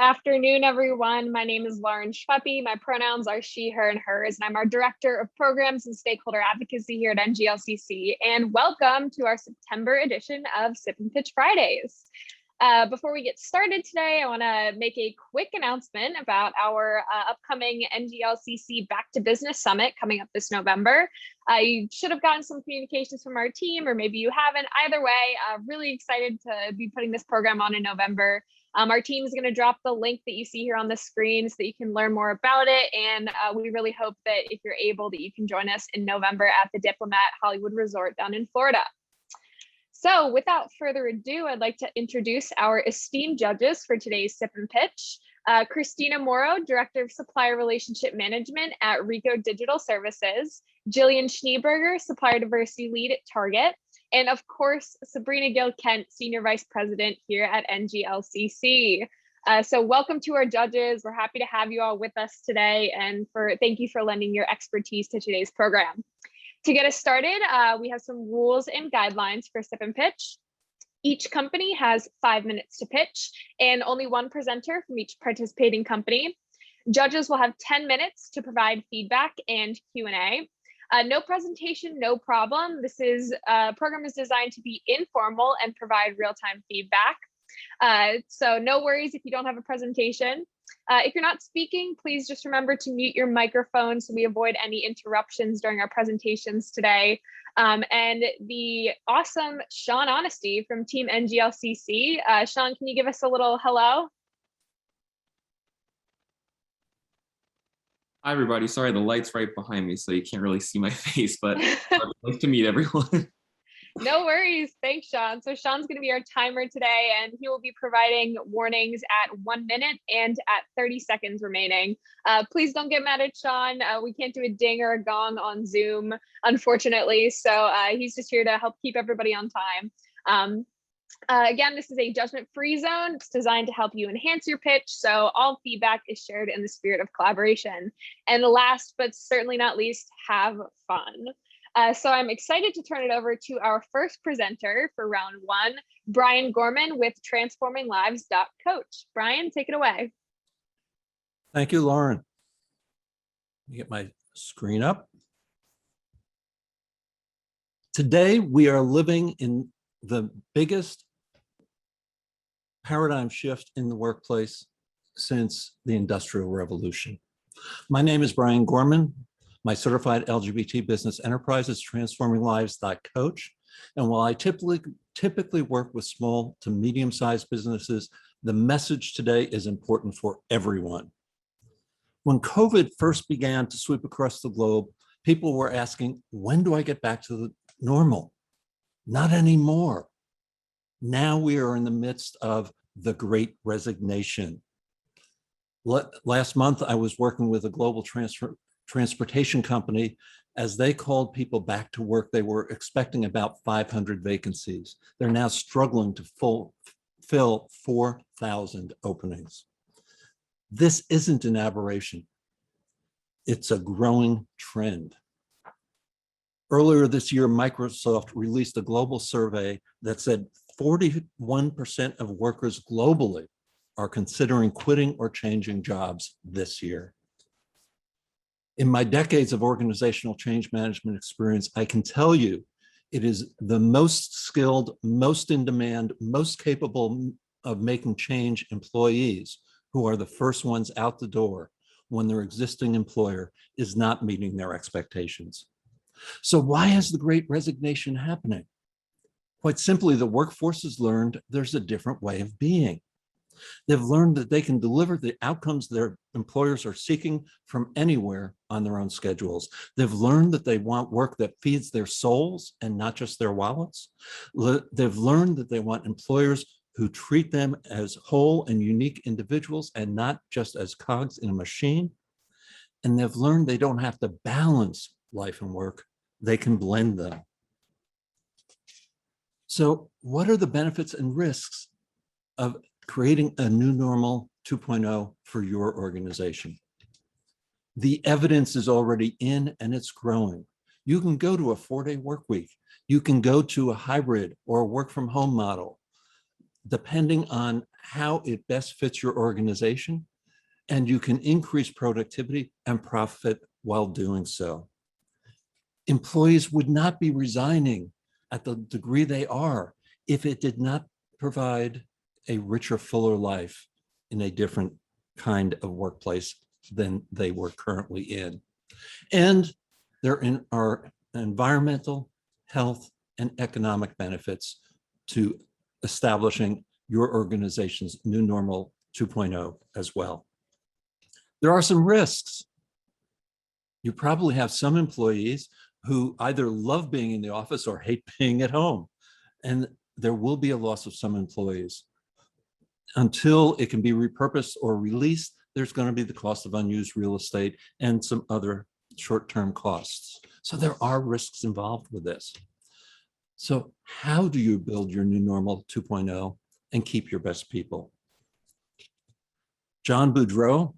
afternoon, everyone. My name is Lauren Schweppe. My pronouns are she, her, and hers, and I'm our Director of Programs and Stakeholder Advocacy here at NGLCC. And welcome to our September edition of Sip and Pitch Fridays. Before we get started today, I want to make a quick announcement about our upcoming NGLCC Back to Business Summit coming up this November. You should have gotten some communications from our team, or maybe you haven't. Either way, really excited to be putting this program on in November. Our team is going to drop the link that you see here on the screen so that you can learn more about it. And we really hope that if you're able, that you can join us in November at the Diplomat Hollywood Resort down in Florida. So without further ado, I'd like to introduce our esteemed judges for today's Sip and Pitch. Christina Morrow, Director of Supplier Relationship Management at Rico Digital Services, Jillian Schneeberger, Supplier Diversity Lead at Target, and of course, Sabrina Gill-Kent, Senior Vice President here at NGLCC. So welcome to our judges. We're happy to have you all with us today, and thank you for lending your expertise to today's program. To get us started, we have some rules and guidelines for Sip and Pitch. Each company has 5 minutes to pitch, and only one presenter from each participating company. Judges will have 10 minutes to provide feedback and Q&A. No presentation, no problem. This program is designed to be informal and provide real-time feedback. So no worries if you don't have a presentation. If you're not speaking, please just remember to mute your microphone so we avoid any interruptions during our presentations today. And the awesome Sean Honesty from Team NGLCC. Sean, can you give us a little hello? Hi, everybody. Sorry, the light's right behind me, so you can't really see my face, but nice to meet everyone. No worries. Thanks, Sean. So Sean's going to be our timer today, and he will be providing warnings at 1 minute and at 30 seconds remaining. Please don't get mad at Sean. We can't do a ding or a gong on Zoom, unfortunately. So he's just here to help keep everybody on time. Again, this is a judgment-free zone. It's designed to help you enhance your pitch, so all feedback is shared in the spirit of collaboration. And last but certainly not least, have fun. So I'm excited to turn it over to our first presenter for round one, Brian Gorman with TransformingLives.Coach. Brian, take it away. Thank you, Lauren. Let me get my screen up. Today, we are living in the biggest paradigm shift in the workplace since the Industrial Revolution. My name is Brian Gorman. My certified LGBT business enterprise is TransformingLives.Coach. And while I typically work with small to medium-sized businesses, the message today is important for everyone. When COVID first began to sweep across the globe, people were asking, when do I get back to the normal? Not anymore. Now we are in the midst of the Great Resignation. Last month, I was working with a global transportation company. As they called people back to work, they were expecting about 500 vacancies. They're now struggling to fill 4,000 openings. This isn't an aberration. It's a growing trend. Earlier this year, Microsoft released a global survey that said 41% of workers globally are considering quitting or changing jobs this year. In my decades of organizational change management experience, I can tell you it is the most skilled, most in demand, most capable of making change employees who are the first ones out the door when their existing employer is not meeting their expectations. So why is the Great Resignation happening? Quite simply, the workforce has learned there's a different way of being. They've learned that they can deliver the outcomes their employers are seeking from anywhere on their own schedules. They've learned that they want work that feeds their souls and not just their wallets. They've learned that they want employers who treat them as whole and unique individuals and not just as cogs in a machine. And they've learned they don't have to balance life and work. They can blend them. So what are the benefits and risks of creating a new normal 2.0 for your organization? The evidence is already in and it's growing. You can go to a 4-day work week. You can go to a hybrid or a work from home model. depending on how it best fits your organization, and you can increase productivity and profit while doing so. Employees would not be resigning at the degree they are if it did not provide a richer, fuller life in a different kind of workplace than they were currently in. And there are environmental, health, and economic benefits to establishing your organization's new normal 2.0 as well. There are some risks. You probably have some employees who either love being in the office or hate being at home. And there will be a loss of some employees. Until it can be repurposed or released, there's going to be the cost of unused real estate and some other short-term costs. So there are risks involved with this. So how do you build your new normal 2.0 and keep your best people? John Boudreau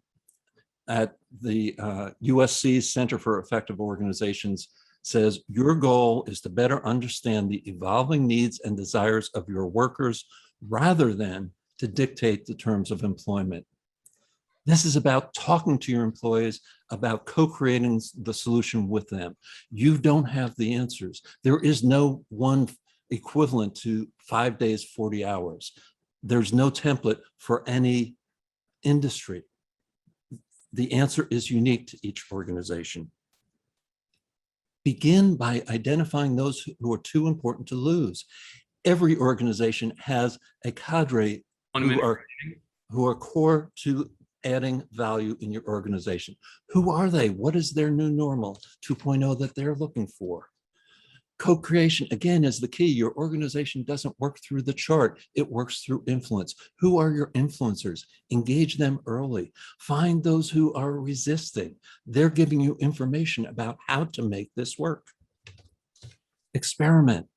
at the USC's Center for Effective Organizations says, your goal is to better understand the evolving needs and desires of your workers rather than to dictate the terms of employment. This is about talking to your employees, about co-creating the solution with them. You don't have the answers. There is no one equivalent to 5 days, 40 hours. There's no template for any industry. The answer is unique to each organization. Begin by identifying those who are too important to lose. Every organization has a cadre who are core to adding value in your organization. Who are they? What is their new normal 2.0 that they're looking for? Co-creation, again, is the key. Your organization doesn't work through the chart. It works through influence. Who are your influencers? Engage them early. Find those who are resisting. They're giving you information about how to make this work. Experiment.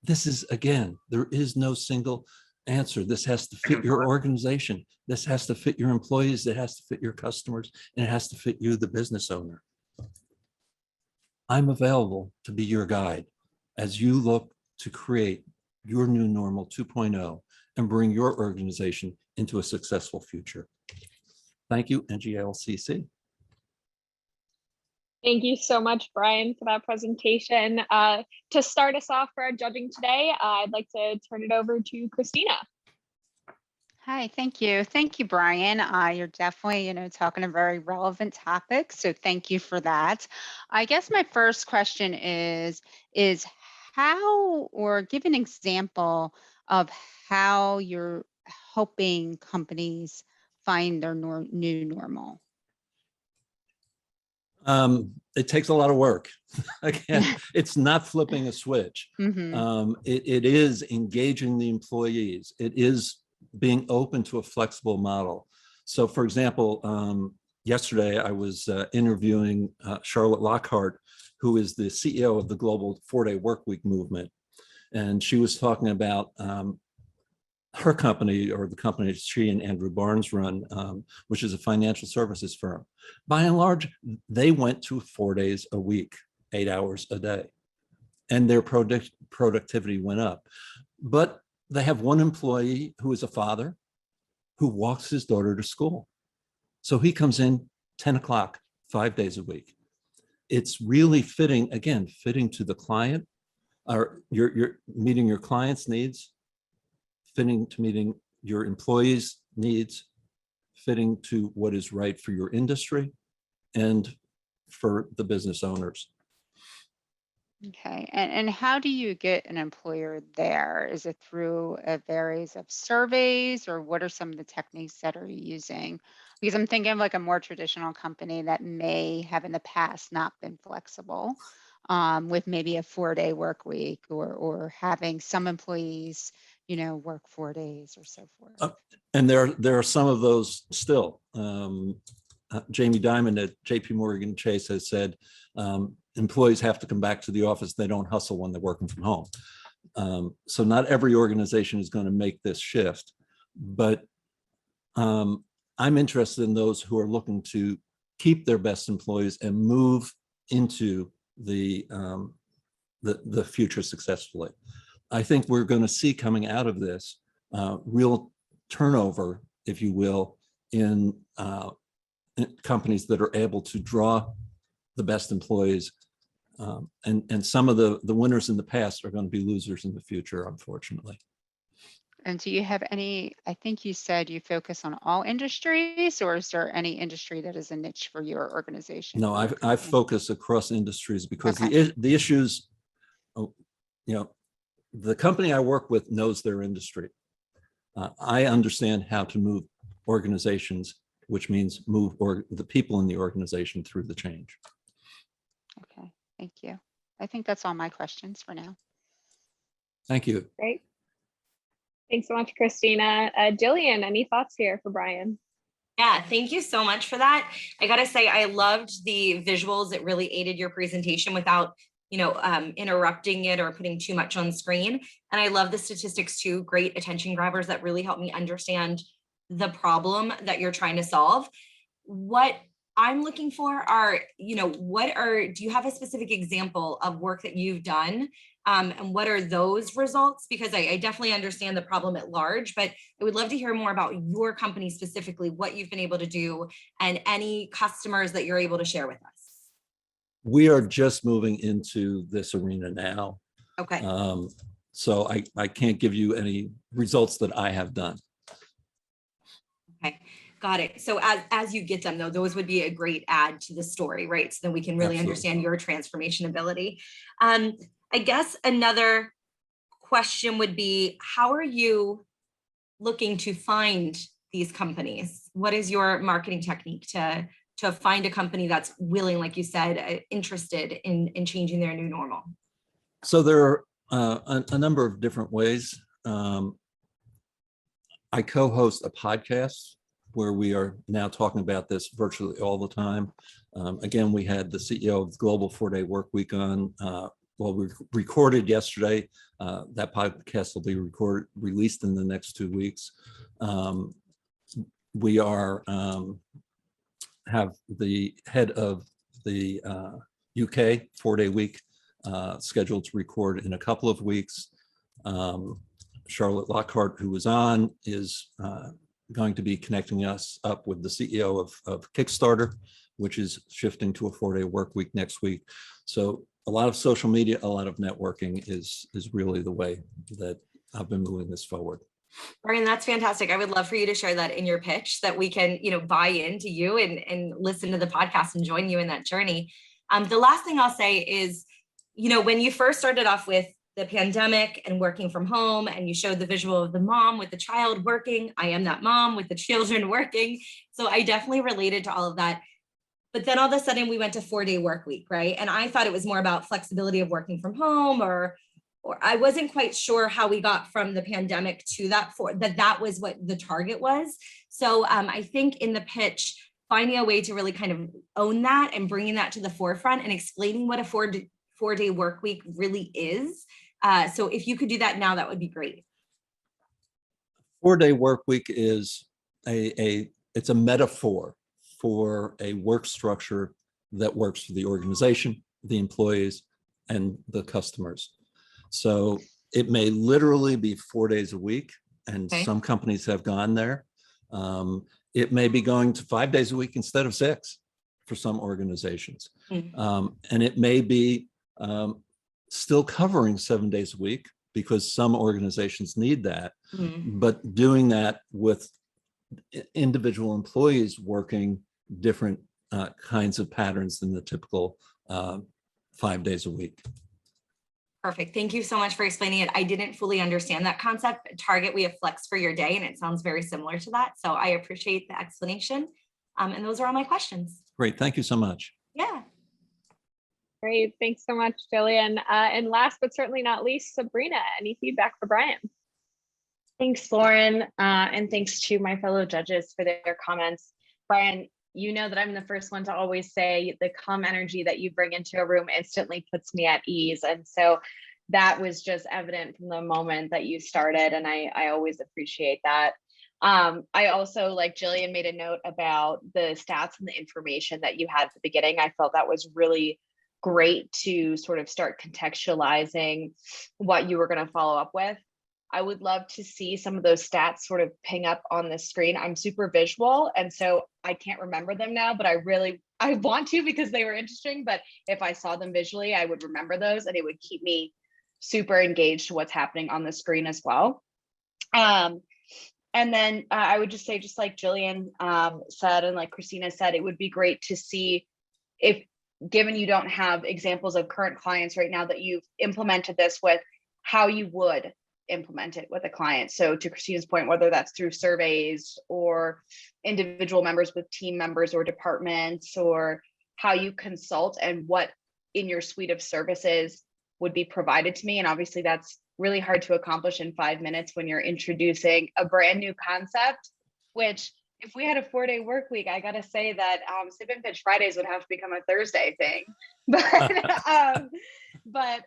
This is, again, there is no single answer. This has to fit your organization. This has to fit your employees. It has to fit your customers, and it has to fit you, the business owner. I'm available to be your guide as you look to create your new normal 2.0 and bring your organization into a successful future. Thank you, NGLCC. Thank you so much, Brian, for that presentation. To start us off for our judging today, I'd like to turn it over to Christina. Hi, thank you. Thank you, Brian. You're definitely, talking a very relevant topic. So thank you for that. I guess my first question is how, or give an example of how you're helping companies find their new normal. It takes a lot of work. Again, it's not flipping a switch. Mm-hmm. It is engaging the employees. It is being open to a flexible model. So for example, yesterday I was interviewing Charlotte Lockhart, who is the CEO of the global 4-day workweek movement. And she was talking about her company, or the company she and Andrew Barnes run, which is a financial services firm. By and large, they went to 4 days a week, 8 hours a day, and their productivity went up. But they have one employee who is a father who walks his daughter to school. So he comes in 10 o'clock, 5 days a week. It's really fitting, again, fitting to the client, or you're meeting your client's needs, fitting to meeting your employees' needs, fitting to what is right for your industry and for the business owners. Okay, and how do you get an employer there? Is it through a series of surveys, or what are some of the techniques that are you using? Because I'm thinking of like a more traditional company that may have in the past not been flexible with maybe a 4-day work week, or having some employees, work 4 days or so forth. And there are some of those still. Jamie Dimon at JP Morgan Chase has said, employees have to come back to the office. They don't hustle when they're working from home. So not every organization is going to make this shift, but I'm interested in those who are looking to keep their best employees and move into the future successfully. I think we're going to see coming out of this real turnover, if you will, in companies that are able to draw the best employees. And some of the winners in the past are going to be losers in the future, unfortunately. And do you have any, I think you said you focus on all industries, or is there any industry that is a niche for your organization? No, I've focused across industries because Okay. the issues, the company I work with knows their industry. I understand how to move organizations, which means move the people in the organization through the change. Okay, thank you. I think that's all my questions for now. Thank you. Great. Thanks so much, Christina. Jillian, any thoughts here for Brian? Yeah, thank you so much for that. I gotta say, I loved the visuals. It really aided your presentation without, interrupting it or putting too much on screen. And I love the statistics too. Great attention grabbers that really help me understand the problem that you're trying to solve. What I'm looking for are, do you have a specific example of work that you've done? And what are those results? Because I definitely understand the problem at large, but I would love to hear more about your company specifically, what you've been able to do, and any customers that you're able to share with us. We are just moving into this arena now. Okay. So I can't give you any results that I have done. Okay. Got it. So as you get them though, those would be a great add to the story, right? So then we can really understand your transformation ability. I guess another question would be, how are you looking to find these companies? What is your marketing technique to find a company that's willing, like you said, interested in changing their new normal? So there are a number of different ways. I co-host a podcast where we are now talking about this virtually all the time. Again, we had the CEO of the Global 4-Day Work Week on. We recorded yesterday. That podcast will be released in the next 2 weeks. We are have the head of the UK 4-Day Week scheduled to record in a couple of weeks. Charlotte Lockhart, who was on, is going to be connecting us up with the CEO of Kickstarter, which is shifting to a 4-day work week next week. So a lot of social media, a lot of networking is really the way that I've been moving this forward. Brian, that's fantastic. I would love for you to share that in your pitch, that we can, buy into you and listen to the podcast and join you in that journey. The last thing I'll say is, when you first started off with the pandemic and working from home, and you showed the visual of the mom with the child working, I am that mom with the children working. So I definitely related to all of that. But then all of a sudden we went to 4-day work week, right? And I thought it was more about flexibility of working from home, or I wasn't quite sure how we got from the pandemic to that was what the target was. So I think in the pitch, finding a way to really kind of own that and bringing that to the forefront and explaining what a 4-day work week really is. So if you could do that now, that would be great. 4-day work week is it's a metaphor for a work structure that works for the organization, the employees, and the customers. So it may literally be 4 days a week, and some companies have gone there. It may be going to 5 days a week instead of 6 for some organizations. And it may be still covering 7 days a week because some organizations need that, but doing that with individual employees working different kinds of patterns than the typical 5 days a week. Perfect. Thank you so much for explaining it. I didn't fully understand that concept. Target, we have flex for your day, and it sounds very similar to that. So I appreciate the explanation. And those are all my questions. Great. Thank you so much. Yeah. Great. Thanks so much, Jillian. And last but certainly not least, Sabrina, any feedback for Brian? Thanks, Lauren. And thanks to my fellow judges for their comments. Brian, you know that I'm the first one to always say the calm energy that you bring into a room instantly puts me at ease. And so that was just evident from the moment that you started. And I always appreciate that. I also, like Jillian, made a note about the stats and the information that you had at the beginning. I felt that was really great to sort of start contextualizing what you were going to follow up with. I would love to see some of those stats sort of ping up on the screen. I'm super visual, and so I can't remember them now, but I want to because they were interesting. But if I saw them visually, I would remember those, and it would keep me super engaged to what's happening on the screen as well. And then I would just say, just like Jillian said, and like Christina said, it would be great to see if, given you don't have examples of current clients right now that you've implemented this with, how you would implement it with a client. So to Christina's point, whether that's through surveys or individual members with team members or departments, or how you consult and what in your suite of services would be provided to me. And obviously that's really hard to accomplish in 5 minutes when you're introducing a brand new concept, which if we had a 4-day work week, I gotta say that Sip and Pitch Fridays would have to become a Thursday thing. But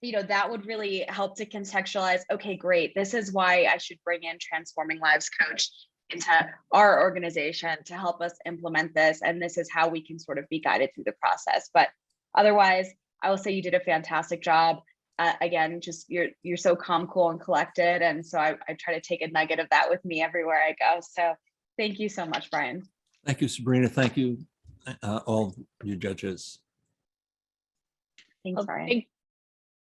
you know, that would really help to contextualize, okay, great, this is why I should bring in Transforming Lives Coach into our organization to help us implement this. And this is how we can sort of be guided through the process. But otherwise, I will say you did a fantastic job. Again, just you're so calm, cool, and collected. And so I try to take a nugget of that with me everywhere I go. So thank you so much, Brian. Thank you, Sabrina. Thank you, all you judges. Thanks, Brian.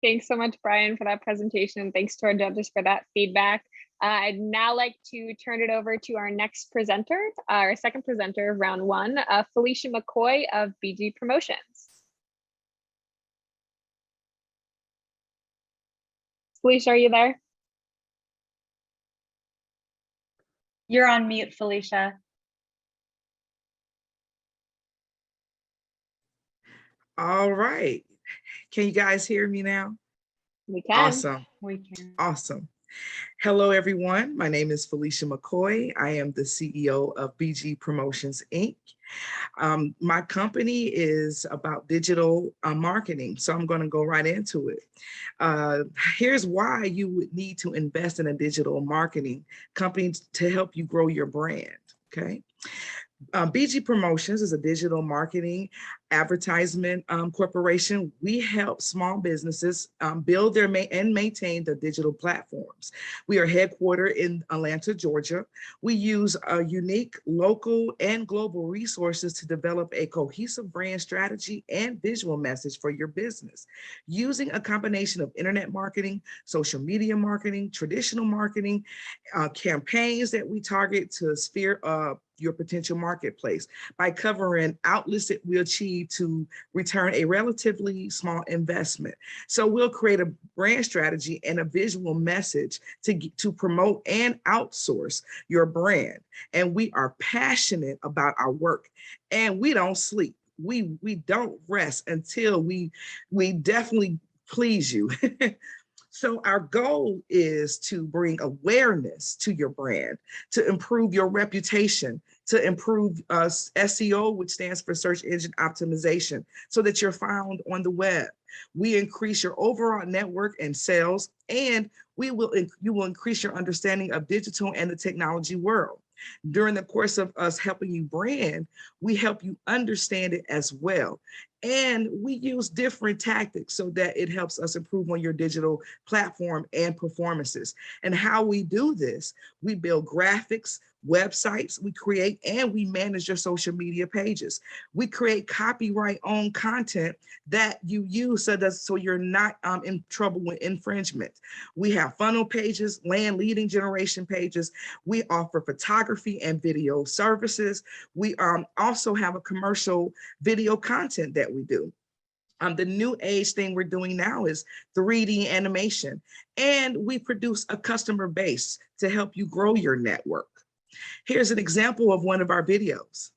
Thanks so much, Brian, for that presentation. Thanks to our judges for that feedback. I'd now like to turn it over to our next presenter, our second presenter of round one, Felicia McCoy of BG Promotions. Felicia, are you there? You're on mute, Felicia. All right. Can you guys hear me now? We can. Awesome. We can. Awesome. Hello, everyone. My name is Felicia McCoy. I am the CEO of BG Promotions, Inc. My company is about digital marketing, so I'm going to go right into it. Here's why you would need to invest in a digital marketing company to help you grow your brand, okay? BG Promotions is a digital marketing advertisement corporation. We help small businesses build their and maintain their digital platforms. We are headquartered in Atlanta, Georgia. We use unique local and global resources to develop a cohesive brand strategy and visual message for your business, using a combination of internet marketing, social media marketing, traditional marketing, campaigns that we target to sphere your potential marketplace by covering outlets that we achieve to return a relatively small investment. So we'll create a brand strategy and a visual message to promote and outsource your brand. And we are passionate about our work, and we don't sleep. We don't rest until we definitely please you. So our goal is to bring awareness to your brand, to improve your reputation, to improve SEO, which stands for search engine optimization, so that you're found on the web. We increase your overall network and sales, and you will increase your understanding of digital and the technology world. During the course of us helping you brand, we help you understand it as well. And we use different tactics so that it helps us improve on your digital platform and performances. And how we do this, we build graphics, websites, we create and we manage your social media pages. We create copyright-owned content that you use so you're not in trouble with infringement. We have funnel pages, land leading generation pages. We offer photography and video services. We also have a commercial video content that we do. The new age thing we're doing now is 3D animation, and we produce a customer base to help you grow your network. Here's an example of one of our videos.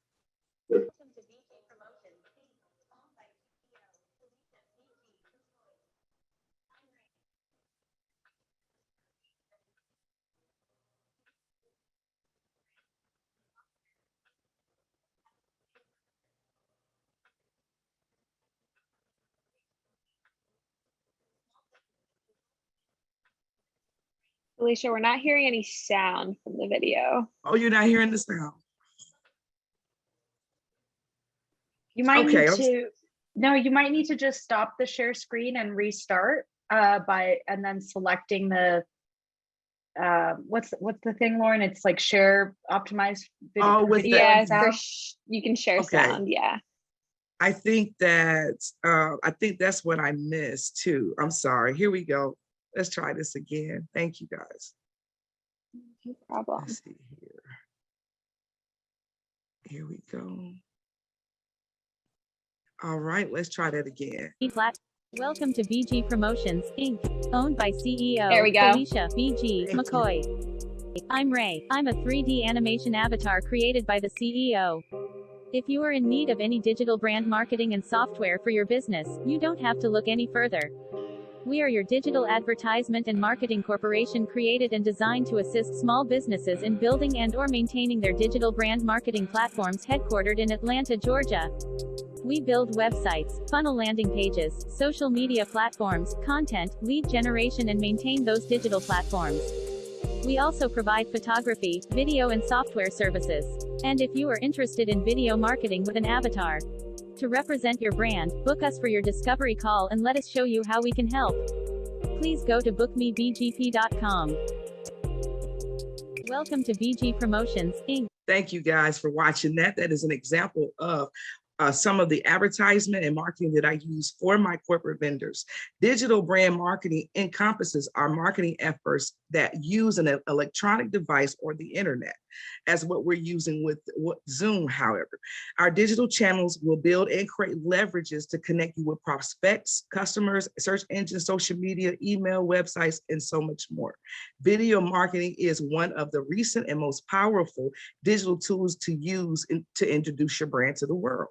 Felicia, we're not hearing any sound from the video. Oh, you're not hearing the sound? You might Okay, you might need to just stop the share screen and restart and then selecting the what's the thing, Lauren? It's like share optimized Oh, with video. the- Yeah, sound? you can share Okay. sound. Yeah. I think that's what I missed too. I'm sorry. Here we go. Let's try this again. Thank you guys. No problem. Let's see here. Here we go. All right, let's try that again. Welcome to BG Promotions, Inc., owned by CEO There we go. Felicia BG Thank you. McCoy. I'm Ray. I'm a 3D animation avatar created by the CEO. If you are in need of any digital brand marketing and software for your business, you don't have to look any further. We are your digital advertisement and marketing corporation created and designed to assist small businesses in building and/or maintaining their digital brand marketing platforms headquartered in Atlanta, Georgia. We build websites, funnel landing pages, social media platforms, content, lead generation, and maintain those digital platforms. We also provide photography, video, and software services. And if you are interested in video marketing with an avatar to represent your brand, book us for your discovery call and let us show you how we can help. Please go to bookmebgp.com. Welcome to BG Promotions, Inc. Thank you guys for watching that. That is an example of some of the advertisement and marketing that I use for my corporate vendors. Digital brand marketing encompasses our marketing efforts that use an electronic device or the internet, as what we're using with Zoom. However, our digital channels will build and create leverages to connect you with prospects, customers, search engines, social media, email, websites, and so much more. Video marketing is one of the recent and most powerful digital tools to use to introduce your brand to the world.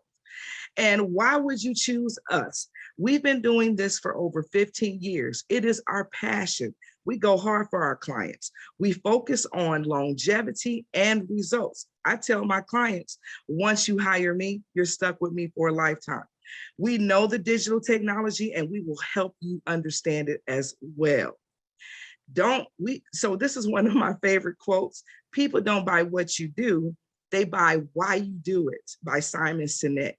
And why would you choose us? We've been doing this for over 15 years. It is our passion. We go hard for our clients. We focus on longevity and results. I tell my clients, once you hire me, you're stuck with me for a lifetime. We know the digital technology and we will help you understand it as well. So this is one of my favorite quotes. People don't buy what you do, they buy why you do it, by Simon Sinek.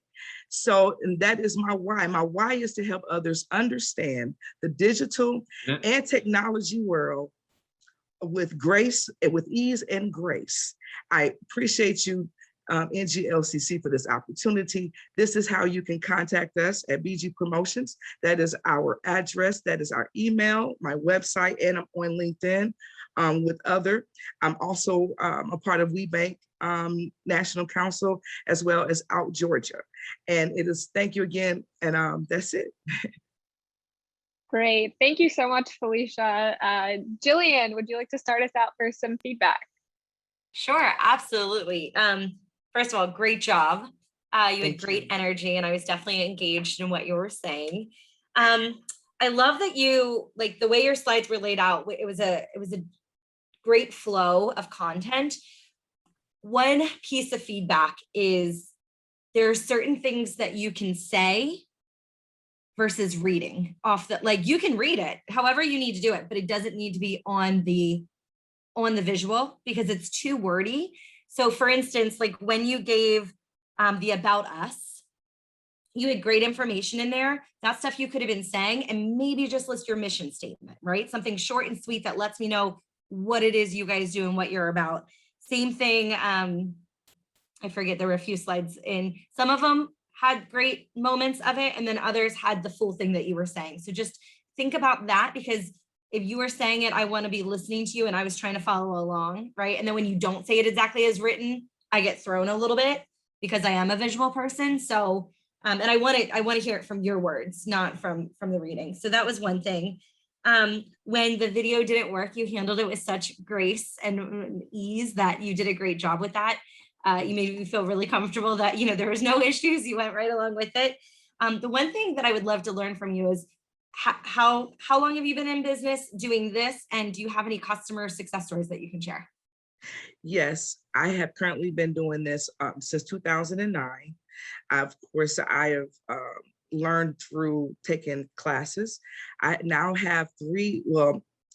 So, and that is my why. My why is to help others understand the digital and technology world with grace and with ease and grace. I appreciate you, NGLCC, for this opportunity. This is how you can contact us at BG Promotions. That is our address. That is our email, my website, and I'm on LinkedIn with other. I'm also a part of WeBank National Council, as well as Out Georgia. And it is, thank you again. And that's it. Great. Thank you so much, Felicia. Jillian, would you like to start us out for some feedback? Sure, absolutely. First of all, great job. You had great energy, and I was definitely engaged in what you were saying. I love that you, like the way your slides were laid out, it was a great flow of content. One piece of feedback is there are certain things that you can say versus reading off the, like you can read it however you need to do it, but it doesn't need to be on the visual because it's too wordy. So for instance, like when you gave the about us, you had great information in there. That stuff you could have been saying and maybe just list your mission statement, right? Something short and sweet that lets me know what it is you guys do and what you're about. Same thing. I forget, there were a few slides in, some of them had great moments of it, and then others had the full thing that you were saying. So just think about that, because if you were saying it, I want to be listening to you and I was trying to follow along, right? And then when you don't say it exactly as written, I get thrown a little bit because I am a visual person. So, and I want to hear it from your words, not from the reading. So that was one thing. When the video didn't work, you handled it with such grace and ease that you did a great job with that. You made me feel really comfortable that, you know, there was no issues. You went right along with it. The one thing that I would love to learn from you is how long have you been in business doing this? And do you have any customer success stories that you can share? Yes, I have currently been doing this since 2009. Of course, I have learned through taking classes. I now have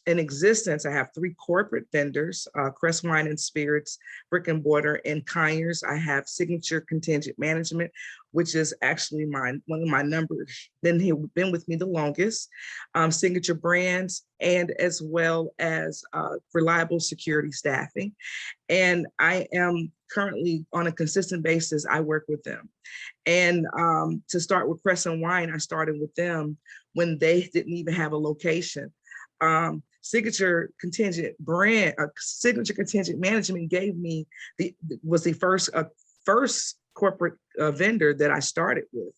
in existence, I have 3 corporate vendors, Crest Wine and Spirits, Brick and Mortar, and Conyers. I have Signature Contingent Management, which is actually one of my numbers. Then he's been with me the longest, Signature Brands, and as well as Reliable Security Staffing. And I am currently on a consistent basis, I work with them. And to start with Crest and Wine, I started with them when they didn't even have a location. Signature Contingent Management gave me was the first corporate vendor that I started with,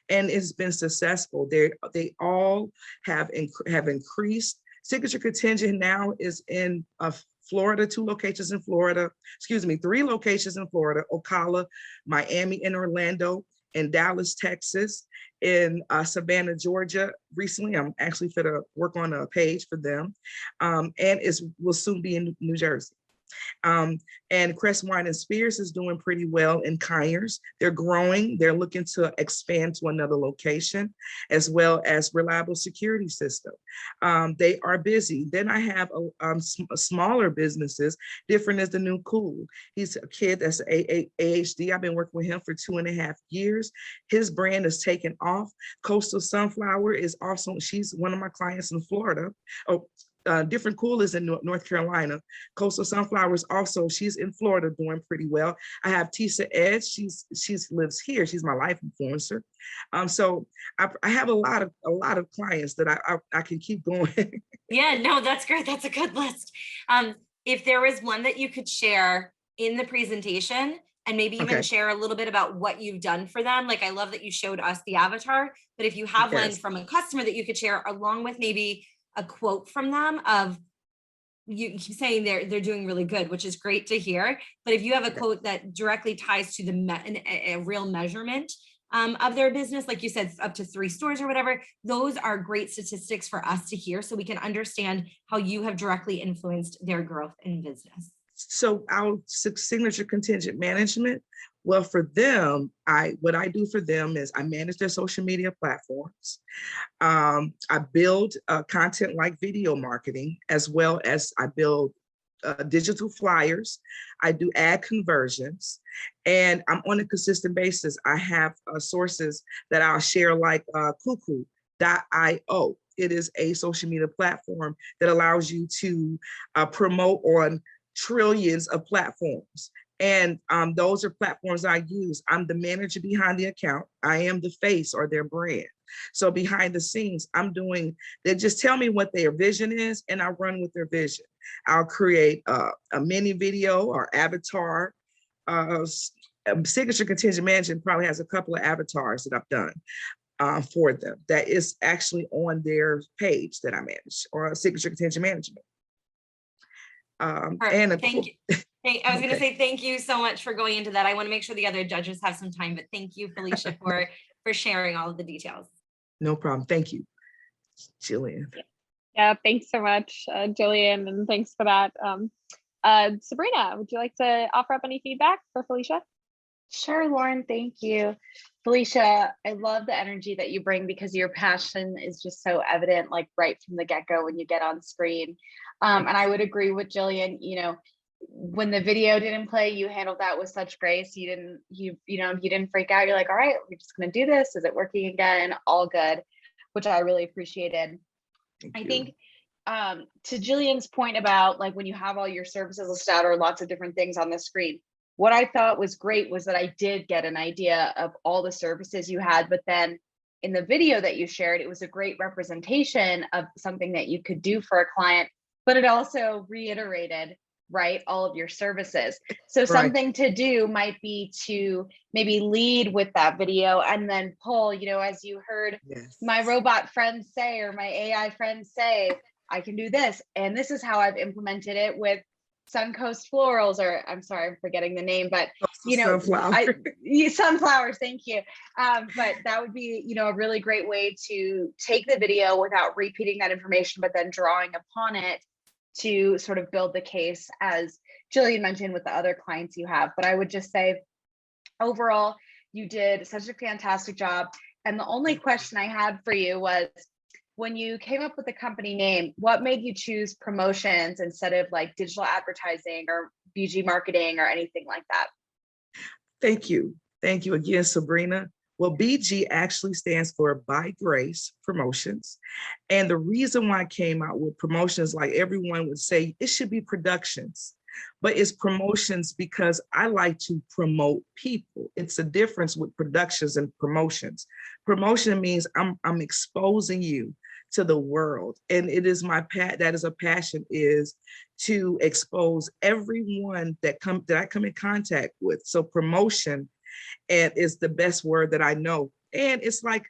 and it's been successful. They all have increased. Signature Contingent now is in Florida, 2 locations in Florida, 3 locations in Florida, Ocala, Miami, and Orlando, in Dallas, Texas, in Savannah, Georgia. Recently, I'm actually fit to work on a page for them, and will soon be in New Jersey. And Crest Wine and Spirits is doing pretty well in Conyers. They're growing. They're looking to expand to another location, as well as Reliable Security System. They are busy. Then I have smaller businesses. Different is the new Cool. He's a kid that's AHD. I've been working with him for 2.5 years. His brand is taken off. Coastal Sunflower is also, she's one of my clients in Florida. Different Cool is in North Carolina. Coastal Sunflowers also, she's in Florida doing pretty well. I have Tisa Edge, she lives here. She's my life influencer. So I have a lot of clients that I can keep going. Yeah, no, that's great. That's a good list. If there was one that you could share in the presentation and maybe even share a little bit about what you've done for them. Like, I love that you showed us the avatar, but if you have one from a customer that you could share along with maybe a quote from them of, you keep saying they're doing really good, which is great to hear. But if you have a quote that directly ties to a real measurement of their business, like you said, up to 3 stores or whatever, those are great statistics for us to hear so we can understand how you have directly influenced their growth in business. So our Signature Contingent Management, well, for them, what I do for them is I manage their social media platforms. I build content like video marketing, as well as I build digital flyers. I do ad conversions, and I'm on a consistent basis. I have sources that I'll share, like Cuckoo.io. It is a social media platform that allows you to promote on trillions of platforms. And those are platforms I use. I'm the manager behind the account. I am the face or their brand. So behind the scenes, they just tell me what their vision is, and I run with their vision. I'll create a mini video or avatar. Signature Contingent Management probably has a couple of avatars that I've done for them that is actually on their page that I manage, or Signature Contingent Management. Thank you. Hey, I was going to say thank you so much for going into that. I want to make sure the other judges have some time, but thank you, Felicia, for sharing all of the details. No problem. Thank you, Jillian. Yeah, thanks so much, Jillian, and thanks for that. Sabrina, would you like to offer up any feedback for Felicia? Sure, Lauren, thank you. Felicia, I love the energy that you bring because your passion is just so evident, like right from the get-go when you get on screen. And I would agree with Jillian, when the video didn't play, you handled that with such grace. You didn't freak out. You're like, all right, we're just going to do this. Is it working again? All good, which I really appreciated. I think to Jillian's point about like when you have all your services listed out or lots of different things on the screen, what I thought was great was that I did get an idea of all the services you had, but then in the video that you shared, it was a great representation of something that you could do for a client, but it also reiterated, right, all of your services. So something to do might be to maybe lead with that video and then pull, as you heard my robot friends say, or my AI friends say, I can do this. And this is how I've implemented it with Suncoast Florals, or I'm sorry, I'm forgetting the name, but sunflowers, thank you. But that would be, a really great way to take the video without repeating that information, but then drawing upon it to sort of build the case, as Jillian mentioned with the other clients you have. But I would just say, overall, you did such a fantastic job. And the only question I had for you was when you came up with the company name, what made you choose promotions instead of like digital advertising or BG marketing or anything like that? Thank you. Thank you again, Sabrina. Well, BG actually stands for By Grace Promotions. And the reason why I came out with promotions, like everyone would say, it should be productions, but it's promotions because I like to promote people. It's a difference with productions and promotions. Promotion means I'm exposing you to the world. And it is that is a passion, is to expose everyone that I come in contact with. So promotion and is the best word that I know. And it's like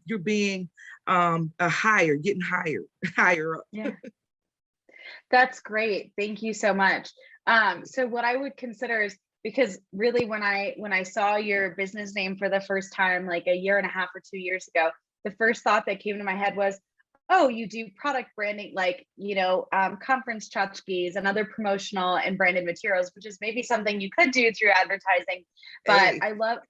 you're being getting higher up. Yeah. That's great. Thank you so much. So what I would consider is, because really when I saw your business name for the first time, like a year and a half or 2 years ago, the first thought that came to my head was, oh, you do product branding, like, conference tchotchkes and other promotional and branded materials, which is maybe something you could do through advertising. But Hey.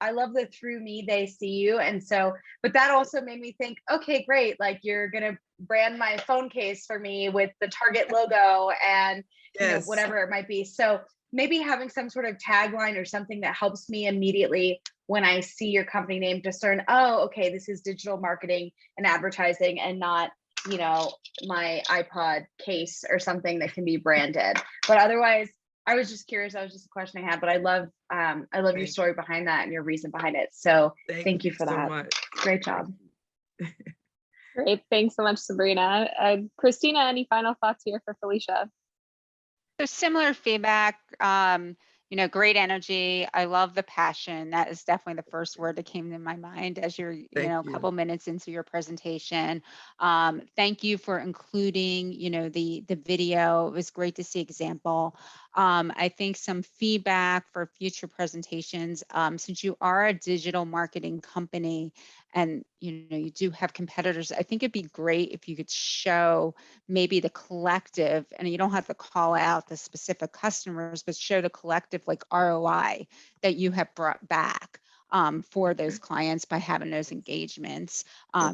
I love the through me, they see you. And so, but that also made me think, okay, great. Like you're going to brand my phone case for me with the Target logo and Yes. whatever it might be. So maybe having some sort of tagline or something that helps me immediately when I see your company name discern, oh, okay, this is digital marketing and advertising and not, my iPod case or something that can be branded. But otherwise, I was just curious. That was just a question I had, but I love your story behind that and your reason behind it. So thank you for so that. much. Great job. Great. Thanks so much, Sabrina. Christina, any final thoughts here for Felicia? So similar feedback, great energy. I love the passion. That is definitely the first word that came to my mind as you're, a couple minutes into your presentation. Thank you for including, the video. It was great to see example. I think some feedback for future presentations, since you are a digital marketing company and, you do have competitors, I think it'd be great if you could show maybe the collective, and you don't have to call out the specific customers, but show the collective like ROI that you have brought back for those clients by having those engagements,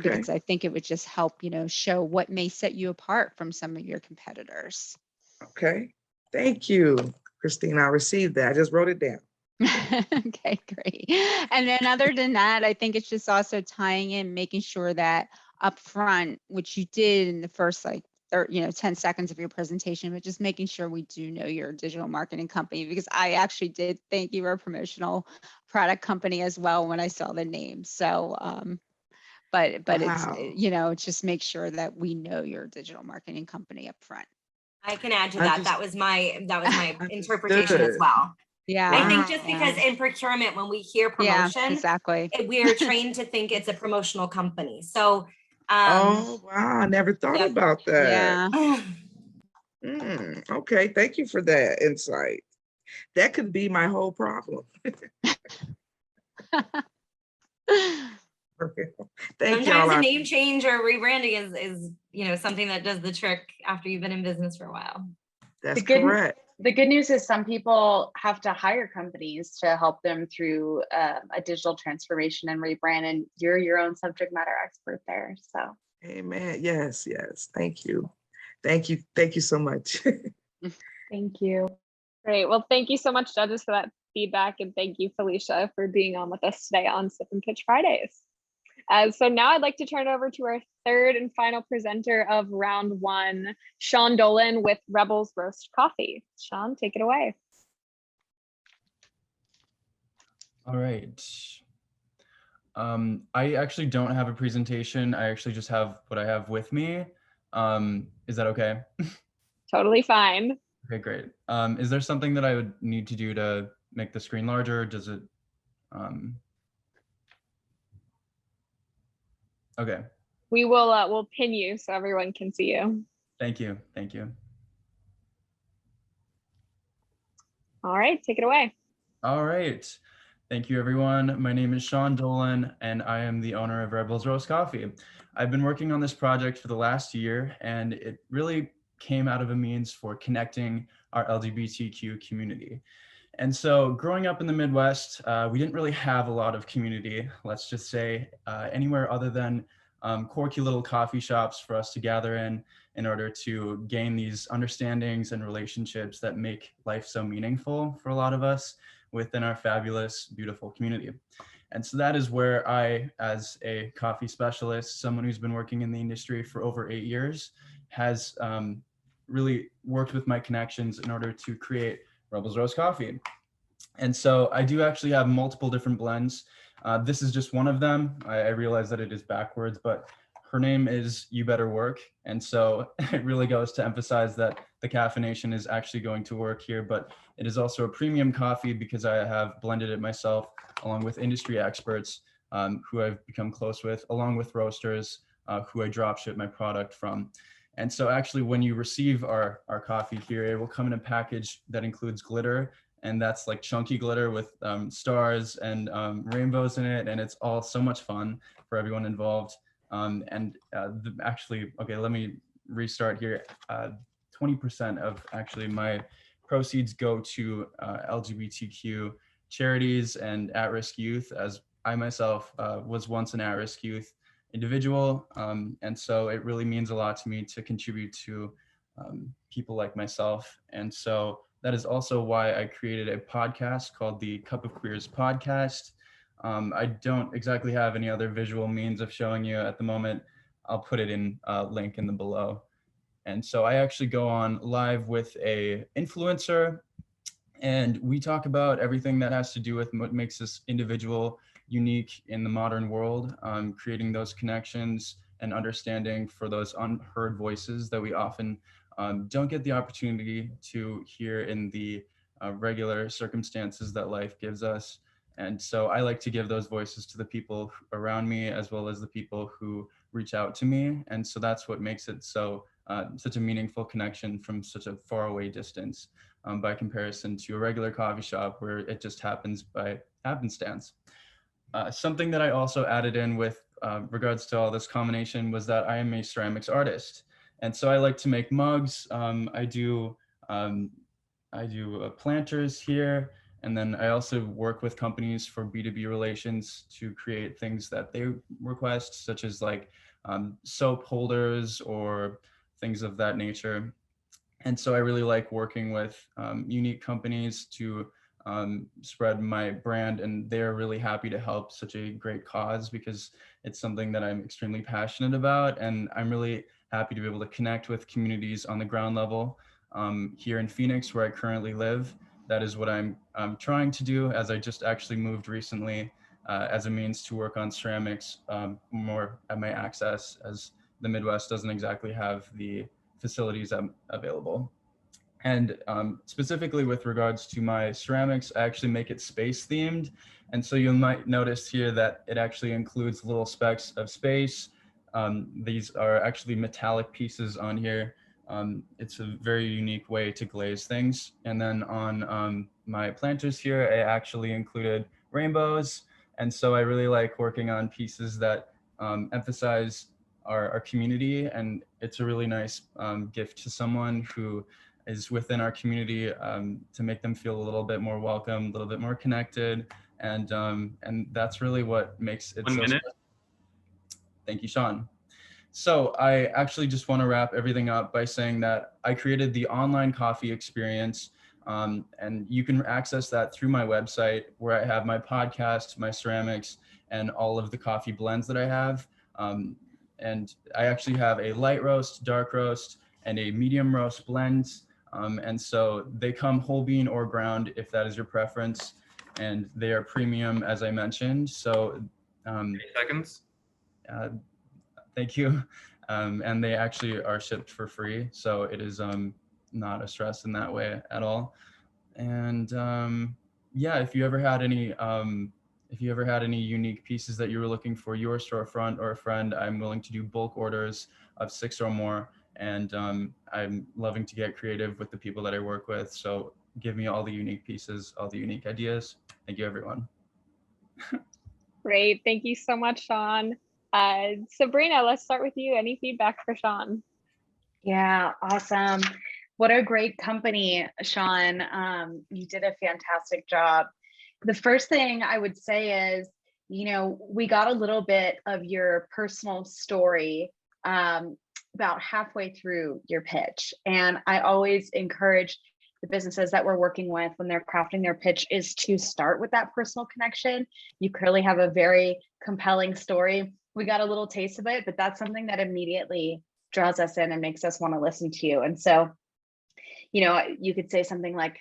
because I think it would just help, show what may set you apart from some of your competitors. Okay. Thank you, Christine. I received that. I just wrote it down. Okay, great. And then other than that, I think it's just also tying in, making sure that upfront, which you did in the first 10 seconds of your presentation, but just making sure we do know you're a digital marketing company, because I actually did think you were a promotional product company as well when I saw the name. So, but Wow. it's, just make sure that we know you're a digital marketing company up front. I can add to that. That was my interpretation as Understood. well. Yeah. I think just because in procurement, when we hear promotion, exactly, we are trained to think it's a promotional company. So, oh wow, I never thought about that. Yeah. Okay, thank you for that insight. That could be my whole problem. Thank Sometimes y'all. a name change or rebranding is something that does the trick after you've been in business for a while. That's correct. The good news is some people have to hire companies to help them through a digital transformation and rebrand, and you're your own subject matter expert there. So, amen. Yes. Thank you. Thank you so much. Thank you. Great. Well, thank you so much, judges, for that feedback, and thank you, Felicia, for being on with us today on Sip and Pitch Fridays. So now I'd like to turn it over to our third and final presenter of round one, Sean Dolan with Rebels Roast Coffee. Sean, take it away. All right. I actually don't have a presentation. I actually just have what I have with me. Is that okay? Totally fine. Okay, great. Is there something that I would need to do to make the screen larger? Does it? Okay. We will we'll pin you so everyone can see you. Thank you. Thank you. All right, take it away. All right. Thank you, everyone. My name is Sean Dolan, and I am the owner of Rebels Roast Coffee. I've been working on this project for the last year, and it really came out of a means for connecting our LGBTQ community. And so growing up in the Midwest, we didn't really have a lot of community, let's just say, anywhere other than quirky little coffee shops for us to gather in order to gain these understandings and relationships that make life so meaningful for a lot of us within our fabulous, beautiful community. And so that is where I, as a coffee specialist, someone who's been working in the industry for over 8 years, has really worked with my connections in order to create Rebels Roast Coffee. And so I do actually have multiple different blends. This is just one of them. I realize that it is backwards, but her name is You Better Work. And so it really goes to emphasize that the caffeination is actually going to work here, but it is also a premium coffee because I have blended it myself along with industry experts who I've become close with, along with roasters who I drop ship my product from. And so actually when you receive our coffee here, it will come in a package that includes glitter, and that's like chunky glitter with stars and rainbows in it. And it's all so much fun for everyone involved. Actually, okay, let me restart here. 20% of actually my proceeds go to LGBTQ charities and at-risk youth, as I myself was once an at-risk youth individual. And so it really means a lot to me to contribute to people like myself. And so that is also why I created a podcast called the Cup of Queers podcast. I don't exactly have any other visual means of showing you at the moment. I'll put it in a link in the below. And so I actually go on live with a influencer, and we talk about everything that has to do with what makes this individual unique in the modern world, creating those connections and understanding for those unheard voices that we often don't get the opportunity to hear in the regular circumstances that life gives us. And so I like to give those voices to the people around me, as well as the people who reach out to me. And so that's what makes it so such a meaningful connection from such a faraway distance by comparison to a regular coffee shop where it just happens by happenstance. Something that I also added in with regards to all this combination was that I am a ceramics artist. And so I like to make mugs. I do planters here. And then I also work with companies for B2B relations to create things that they request, such as like soap holders or things of that nature. And so I really like working with unique companies to spread my brand, and they're really happy to help such a great cause because it's something that I'm extremely passionate about. And I'm really happy to be able to connect with communities on the ground level here in Phoenix, where I currently live. That is what I'm trying to do, as I just actually moved recently as a means to work on ceramics more at my access, as the Midwest doesn't exactly have the facilities available. And specifically with regards to my ceramics, I actually make it space themed. And so you might notice here that it actually includes little specks of space. These are actually metallic pieces on here. It's a very unique way to glaze things. And then on my planters here, I actually included rainbows. And so I really like working on pieces that emphasize our community. And it's a really nice gift to someone who is within our community to make them feel a little bit more welcome, a little bit more connected. And that's really what makes it so special. Thank you, Sean. So I actually just want to wrap everything up by saying that I created the online coffee experience, and you can access that through my website, where I have my podcast, my ceramics, and all of the coffee blends that I have. And I actually have a light roast, dark roast, and a medium roast blend. And so they come whole bean or ground, if that is your preference. And they are premium, as I mentioned. So 8 seconds. Thank you. And they actually are shipped for free. So it is not a stress in that way at all. And yeah, if you ever had any unique pieces that you were looking for your storefront or a friend, I'm willing to do bulk orders of 6 or more. And I'm loving to get creative with the people that I work with. So give me all the unique pieces, all the unique ideas. Thank you, everyone. Great. Thank you so much, Sean. Sabrina, let's start with you. Any feedback for Sean? Yeah, awesome. What a great company, Sean. You did a fantastic job. The first thing I would say is we got a little bit of your personal story about halfway through your pitch. And I always encourage the businesses that we're working with when they're crafting their pitch is to start with that personal connection. You clearly have a very compelling story. We got a little taste of it, but that's something that immediately draws us in and makes us want to listen to you. And so, you could say something like,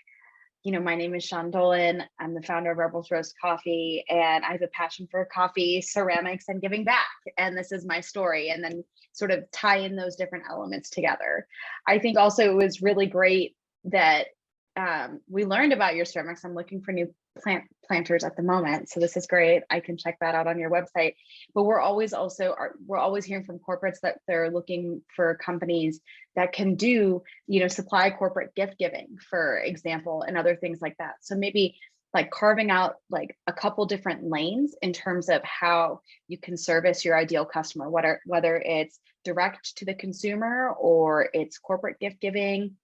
my name is Sean Dolan. I'm the founder of Rebels Roast Coffee, and I have a passion for coffee, ceramics, and giving back. And this is my story. And then sort of tie in those different elements together. I think also it was really great that we learned about your ceramics. I'm looking for new planters at the moment, so this is great. I can check that out on your website. But we're always hearing from corporates that they're looking for companies that can do, supply corporate gift giving, for example, and other things like that. So maybe like carving out like a couple different lanes in terms of how you can service your ideal customer, whether it's direct to the consumer or it's corporate gift giving.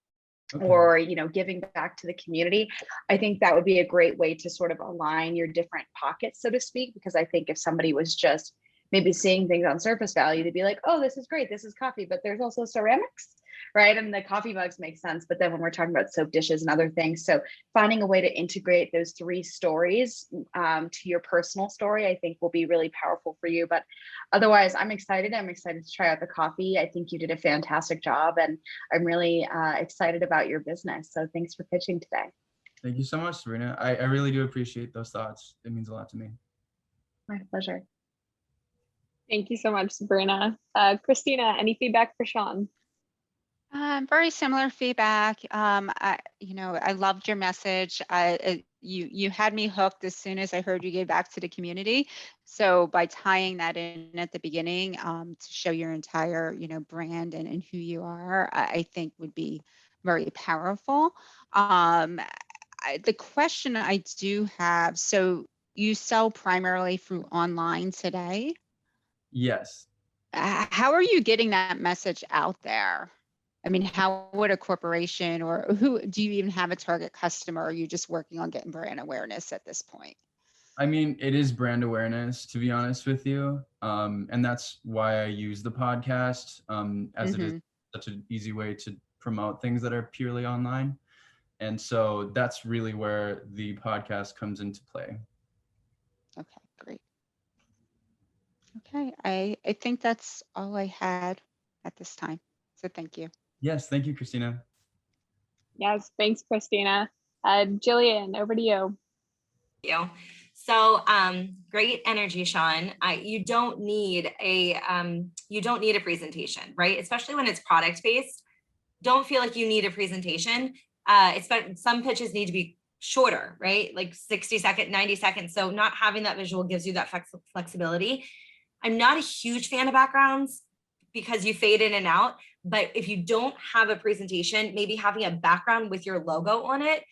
Okay. Or, giving back to the community. I think that would be a great way to sort of align your different pockets, so to speak, because I think if somebody was just maybe seeing things on surface value, they'd be like, oh, this is great, this is coffee, but there's also ceramics, right? And the coffee mugs make sense. But then when we're talking about soap dishes and other things, so finding a way to integrate those three stories to your personal story, I think will be really powerful for you. But otherwise, I'm excited. I'm excited to try out the coffee. I think you did a fantastic job, and I'm really excited about your business. So thanks for pitching today. Thank you so much, Sabrina. I really do appreciate those thoughts. It means a lot to me. My pleasure. Thank you so much, Sabrina. Christina, any feedback for Sean? Very similar feedback. I loved your message. You had me hooked as soon as I heard you gave back to the community. So by tying that in at the beginning to show your entire, brand and who you are, I think would be very powerful. The question I do have, so you sell primarily through online today? Yes. How are you getting that message out there? I mean, how would a corporation, or who do you even have a target customer? Or are you just working on getting brand awareness at this point? I mean, it is brand awareness, to be honest with you. And that's why I use the podcast, as it is such an easy way to promote things that are purely online. And so that's really where the podcast comes into play. Okay, great. Okay, I think that's all I had at this time. So thank you. Yes, thank you, Christina. Yes, thanks, Christina. Jillian, over to you. Thank you. So great energy, Sean. You don't need a presentation, right? Especially when it's product based. Don't feel like you need a presentation. Some pitches need to be shorter, right? Like 60 seconds, 90 seconds. So not having that visual gives you that flexibility. I'm not a huge fan of backgrounds because you fade in and out. But if you don't have a presentation, maybe having a background with your logo on it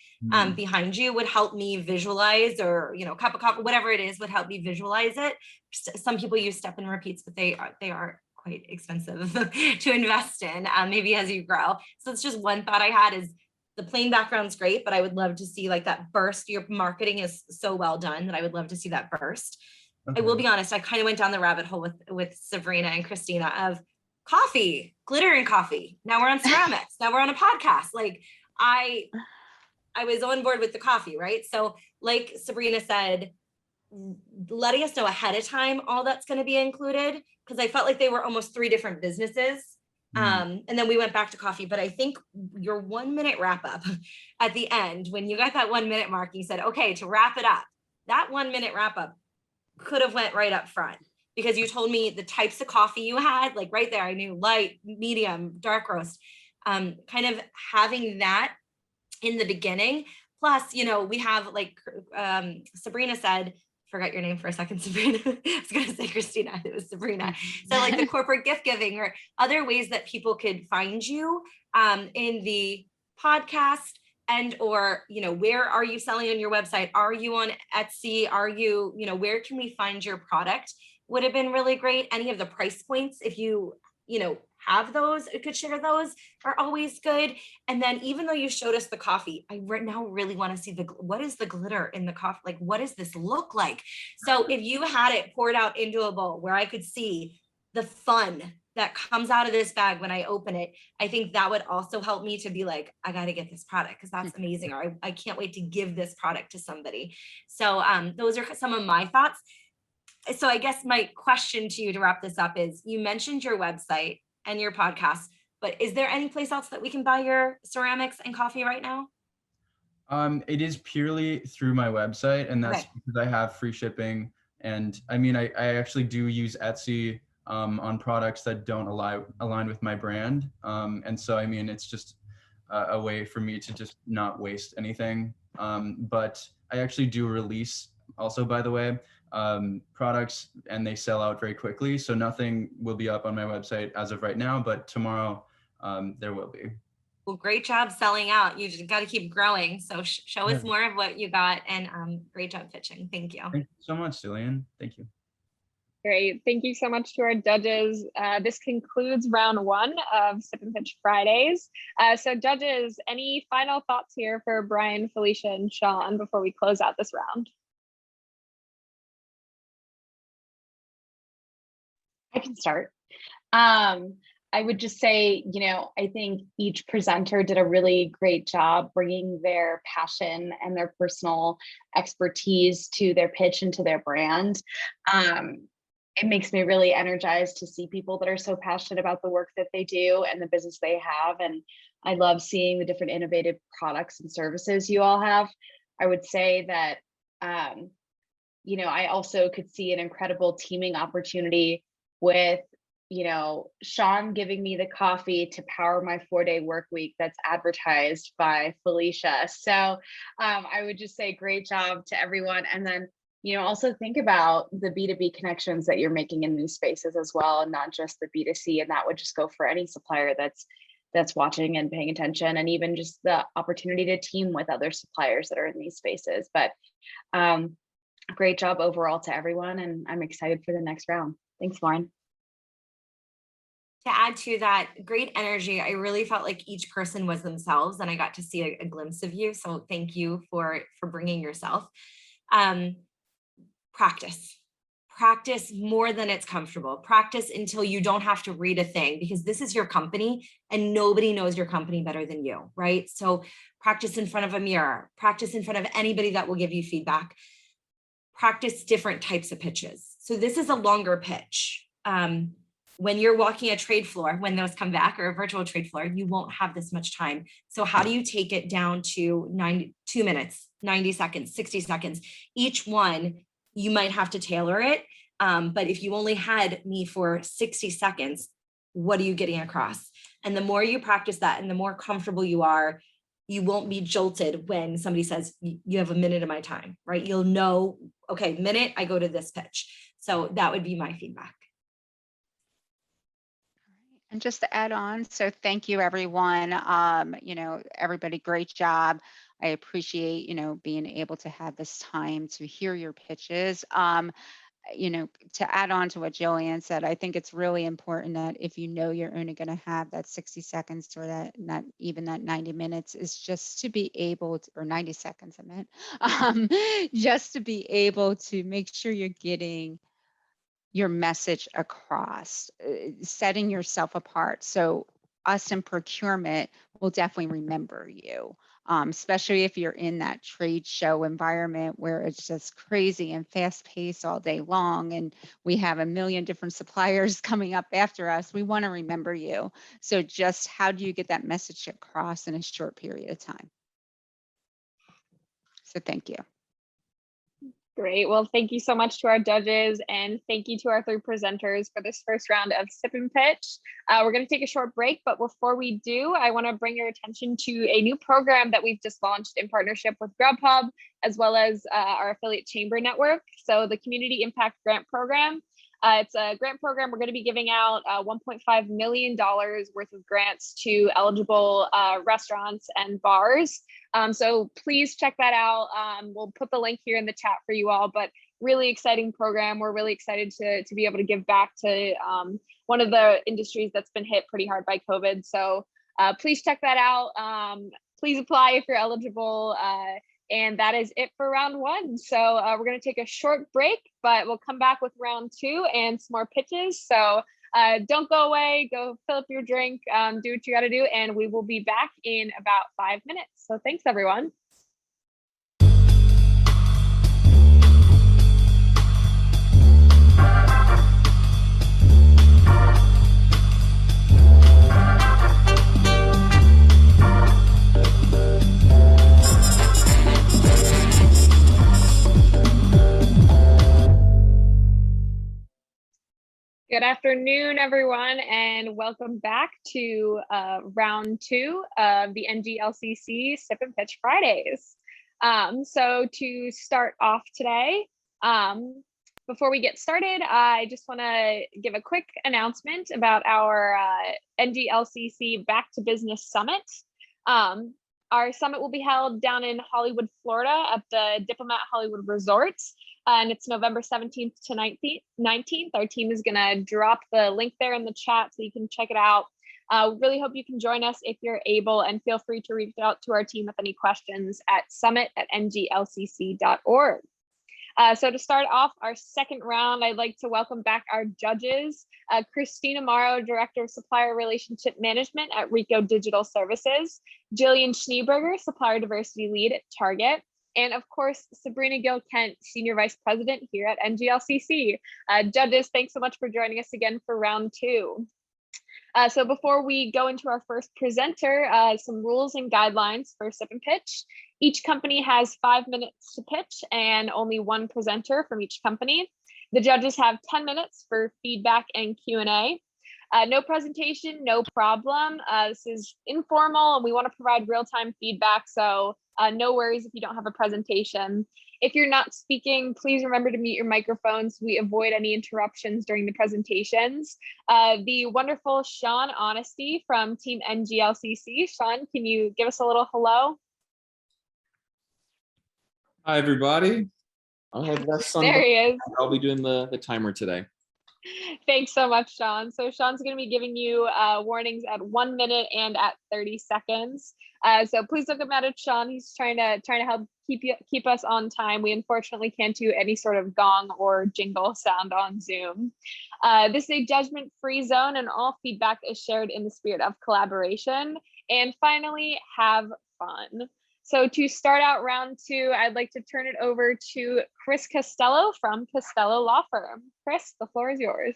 behind you would help me visualize, or, cup of coffee, whatever it is, would help me visualize it. Some people use step and repeats, but they are quite expensive to invest in, maybe as you grow. So it's just one thought I had is the plain background's great, but I would love to see like that burst. Your marketing is so well done that I would love to see that burst. Okay. I will be honest, I kind of went down the rabbit hole with Sabrina and Christina of coffee, glitter and coffee. Now we're on ceramics. Now we're on a podcast. Like I was on board with the coffee, right? So like Sabrina said, letting us know ahead of time all that's going to be included, because I felt like they were almost three different businesses. And then we went back to coffee. But I think your 1 minute wrap up at the end, when you got that 1 minute mark, you said, okay, to wrap it up, that 1 minute wrap up could have went right up front, because you told me the types of coffee you had, like right there. I knew light, medium, dark roast, kind of having that in the beginning. Plus, we have like Sabrina said, forgot your name for a second, Sabrina. I was going to say Christina, it was Sabrina. So like the corporate gift giving or other ways that people could find you in the podcast, and, or, where are you selling on your website? Are you on Etsy? Are you, where can we find your product? Would have been really great. Any of the price points, if you have those, could share those, are always good. And then even though you showed us the coffee, I now really want to see what is the glitter in the coffee? Like, what does this look like? So if you had it poured out into a bowl where I could see the fun that comes out of this bag when I open it, I think that would also help me to be like, I got to get this product because that's amazing. Or I can't wait to give this product to somebody. So those are some of my thoughts. So I guess my question to you to wrap this up is, you mentioned your website and your podcast, but is there any place else that we can buy your ceramics and coffee right now? It is purely through my website, and that's Okay. because I have free shipping. And I mean, I actually do use Etsy on products that don't align with my brand. And so, I mean, it's just a way for me to just not waste anything. But I actually do release also, by the way, products, and they sell out very quickly. So nothing will be up on my website as of right now, but tomorrow there will be. Well, great job selling out. You just got to keep growing. So show us more of what you got, and great job pitching. Thank you. Thank you so much, Cillian. Thank you. Great. Thank you so much to our judges. This concludes round 1 of Sip and Pitch Fridays. So judges, any final thoughts here for Brian, Felicia, and Sean before we close out this round? I can start. I would just say, I think each presenter did a really great job bringing their passion and their personal expertise to their pitch and to their brand. It makes me really energized to see people that are so passionate about the work that they do and the business they have. And I love seeing the different innovative products and services you all have. I would say that, I also could see an incredible teaming opportunity with Sean giving me the coffee to power my 4-day work week that's advertised by Felicia. So I would just say great job to everyone. And then, also think about the B2B connections that you're making in these spaces as well, and not just the B2C. And that would just go for any supplier that's watching and paying attention, and even just the opportunity to team with other suppliers that are in these spaces. But great job overall to everyone. And I'm excited for the next round. Thanks, Lauren. To add to that, great energy. I really felt like each person was themselves, and I got to see a glimpse of you. So thank you for bringing yourself. Practice more than it's comfortable. Practice until you don't have to read a thing, because this is your company and nobody knows your company better than you, right? So practice in front of a mirror, practice in front of anybody that will give you feedback. Practice different types of pitches. So this is a longer pitch. When you're walking a trade floor, when those come back, or a virtual trade floor, you won't have this much time. So how do you take it down to 2 minutes, 90 seconds, 60 seconds? Each one, you might have to tailor it. But if you only had me for 60 seconds, what are you getting across? And the more you practice that and the more comfortable you are, you won't be jolted when somebody says, you have a minute of my time, right? You'll know, okay, minute, I go to this pitch. So that would be my feedback. And just to add on, so thank you, everyone. Everybody, great job. I appreciate, being able to have this time to hear your pitches. To add on to what Jillian said, I think it's really important that if you're only going to have that 60 seconds or that, not even that 90 minutes, is just to be able to, or 90 seconds, I meant, just to be able to make sure you're getting your message across, setting yourself apart. So us in procurement will definitely remember you, especially if you're in that trade show environment where it's just crazy and fast paced all day long. And we have a million different suppliers coming up after us. We want to remember you. So just how do you get that message across in a short period of time? So thank you. Great. Well, thank you so much to our judges, and thank you to our 3 presenters for this first round of Sip and Pitch. We're going to take a short break, but before we do, I want to bring your attention to a new program that we've just launched in partnership with Grubhub, as well as our affiliate chamber network. So the Community Impact Grant Program. It's a grant program. We're going to be giving out $1.5 million worth of grants to eligible restaurants and bars. So please check that out. We'll put the link here in the chat for you all, but really exciting program. We're really excited to be able to give back to one of the industries that's been hit pretty hard by COVID. So please check that out. Please apply if you're eligible. And that is it for round one. So we're going to take a short break, but we'll come back with round two and some more pitches. So don't go away, go fill up your drink, do what you got to do. And we will be back in about 5 minutes. So thanks, everyone. Good afternoon, everyone, and welcome back to round two of the NGLCC Sip and Pitch Fridays. So to start off today, before we get started, I just want to give a quick announcement about our NGLCC Back to Business Summit. Our summit will be held down in Hollywood, Florida at the Diplomat Hollywood Resort. And it's November 17th to 19th. Our team is going to drop the link there in the chat so you can check it out. Really hope you can join us if you're able, and feel free to reach out to our team with any questions at summit@nglcc.org. So to start off our second round, I'd like to welcome back our judges, Christina Morrow, Director of Supplier Relationship Management at Rico Digital Services, Jillian Schneeberger, Supplier Diversity Lead at Target, and of course, Sabrina Gill-Kent, Senior Vice President here at NGLCC. Judges, thanks so much for joining us again for round two. So before we go into our first presenter, some rules and guidelines for Sip and Pitch. Each company has 5 minutes to pitch and only one presenter from each company. The judges have 10 minutes for feedback and Q&A. No presentation, no problem. This is informal and we want to provide real-time feedback, so no worries if you don't have a presentation. If you're not speaking, please remember to mute your microphones so we avoid any interruptions during the presentations. The wonderful Sean Honesty from Team NGLCC. Sean, can you give us a little hello? Hi, everybody. I have that sun. There he is. I'll be doing the timer today. Thanks so much, Sean. So Sean's going to be giving you warnings at 1 minute and at 30 seconds. So please don't get mad at Sean. He's trying to help keep us on time. We unfortunately can't do any sort of gong or jingle sound on Zoom. This is a judgment-free zone, and all feedback is shared in the spirit of collaboration. And finally, have fun. So to start out round two, I'd like to turn it over to Chris Costello from Costello Law Firm. Chris, the floor is yours.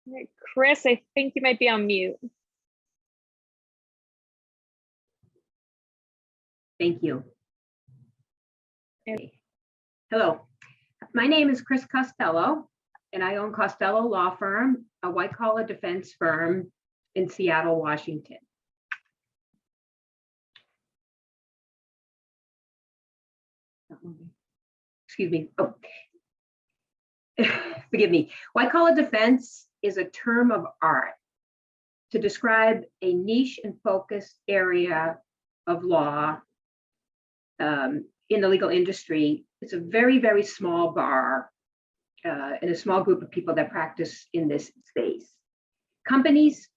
All right, Chris, I think you might be on mute. Thank you. Okay. Hello, my name is Chris Costello, and I own Costello Law Firm, a white-collar defense firm in Seattle, Washington. Excuse me. Oh. Forgive me. White-collar defense is a term of art to describe a niche and focused area of law in the legal industry. It's a very, very small bar and a small group of people that practice in this space. Companies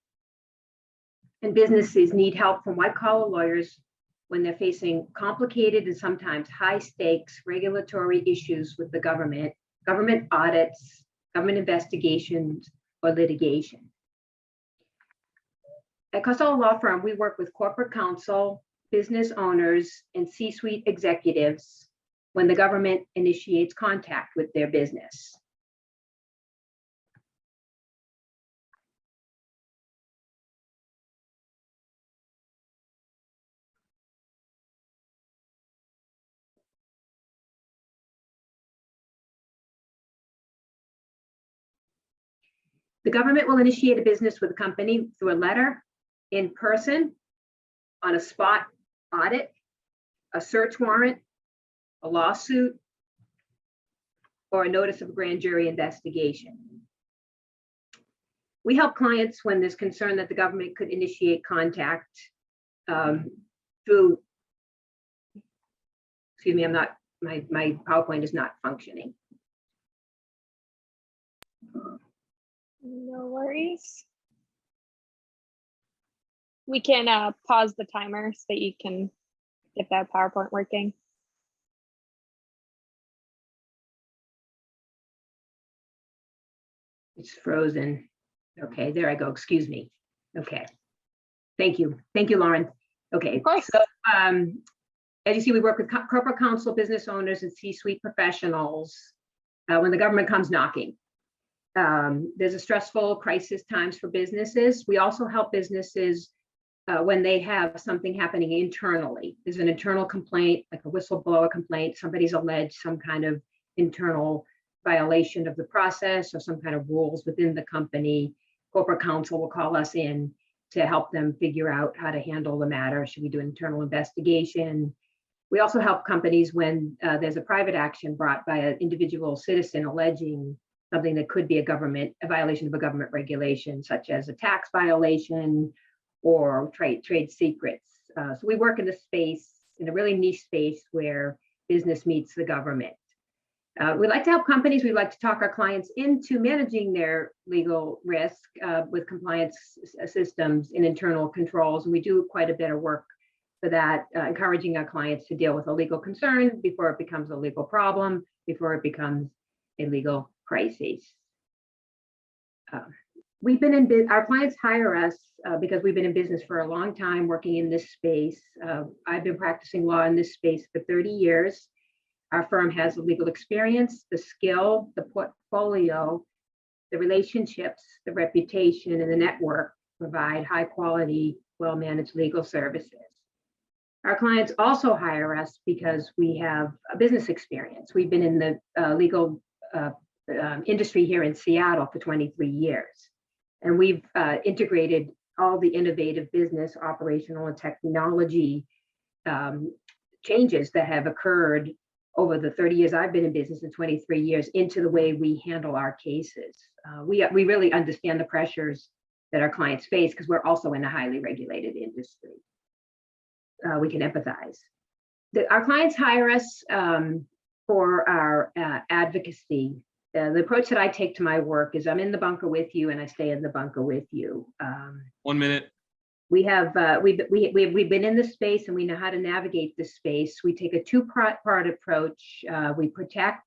and businesses need help from white-collar lawyers when they're facing complicated and sometimes high-stakes regulatory issues with the government audits, government investigations, or litigation. At Costello Law Firm, we work with corporate counsel, business owners, and C-suite executives when the government initiates contact with their business. The government will initiate a business with a company through a letter, in person, on a spot audit, a search warrant, a lawsuit, or a notice of a grand jury investigation. We help clients when there's concern that the government could initiate contact through, excuse me, my PowerPoint is not functioning. No worries. We can pause the timer so that you can get that PowerPoint working. It's frozen. Okay, there I go. Excuse me. Okay. Thank you. Thank you, Lauren. Okay. Of course. So, as you see, we work with corporate counsel, business owners, and C-suite professionals when the government comes knocking. There's a stressful crisis times for businesses. We also help businesses when they have something happening internally. There's an internal complaint, like a whistleblower complaint, somebody's alleged some kind of internal violation of the process or some kind of rules within the company. Corporate counsel will call us in to help them figure out how to handle the matter. Should we do an internal investigation? We also help companies when there's a private action brought by an individual citizen alleging something that could be a violation of a government regulation, such as a tax violation or trade secrets. So we work in a really niche space where business meets the government. We like to help companies. We like to talk our clients into managing their legal risk with compliance systems and internal controls. And we do quite a bit of work for that, encouraging our clients to deal with a legal concern before it becomes a legal problem, before it becomes a legal crisis. Our clients hire us because we've been in business for a long time working in this space. I've been practicing law in this space for 30 years. Our firm has the legal experience, the skill, the portfolio, the relationships, the reputation, and the network to provide high quality, well-managed legal services. Our clients also hire us because we have a business experience. We've been in the legal industry here in Seattle for 23 years. And we've integrated all the innovative business, operational, and technology changes that have occurred over the 30 years I've been in business and 23 years into the way we handle our cases. We really understand the pressures that our clients face because we're also in a highly regulated industry. We can empathize. Our clients hire us for our advocacy. The approach that I take to my work is I'm in the bunker with you and I stay in the bunker with you. 1 minute. We've been in this space and we know how to navigate this space. We take a two-part approach. We protect,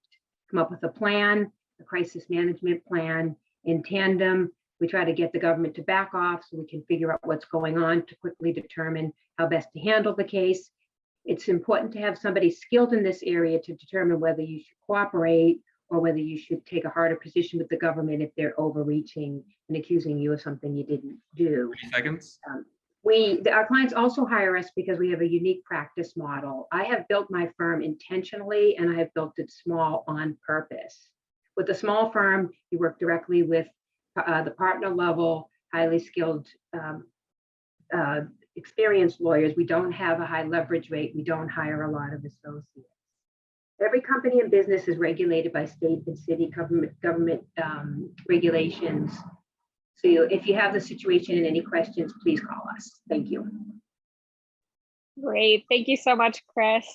come up with a plan, a crisis management plan. In tandem, we try to get the government to back off so we can figure out what's going on to quickly determine how best to handle the case. It's important to have somebody skilled in this area to determine whether you should cooperate or whether you should take a harder position with the government if they're overreaching and accusing you of something you didn't do. 30 seconds. Our clients also hire us because we have a unique practice model. I have built my firm intentionally and I have built it small on purpose. With a small firm, you work directly with the partner level, highly skilled, experienced lawyers. We don't have a high leverage rate. We don't hire a lot of associates. Every company and business is regulated by state and city government regulations. So if you have the situation and any questions, please call us. Thank you. Great. Thank you so much, Chris.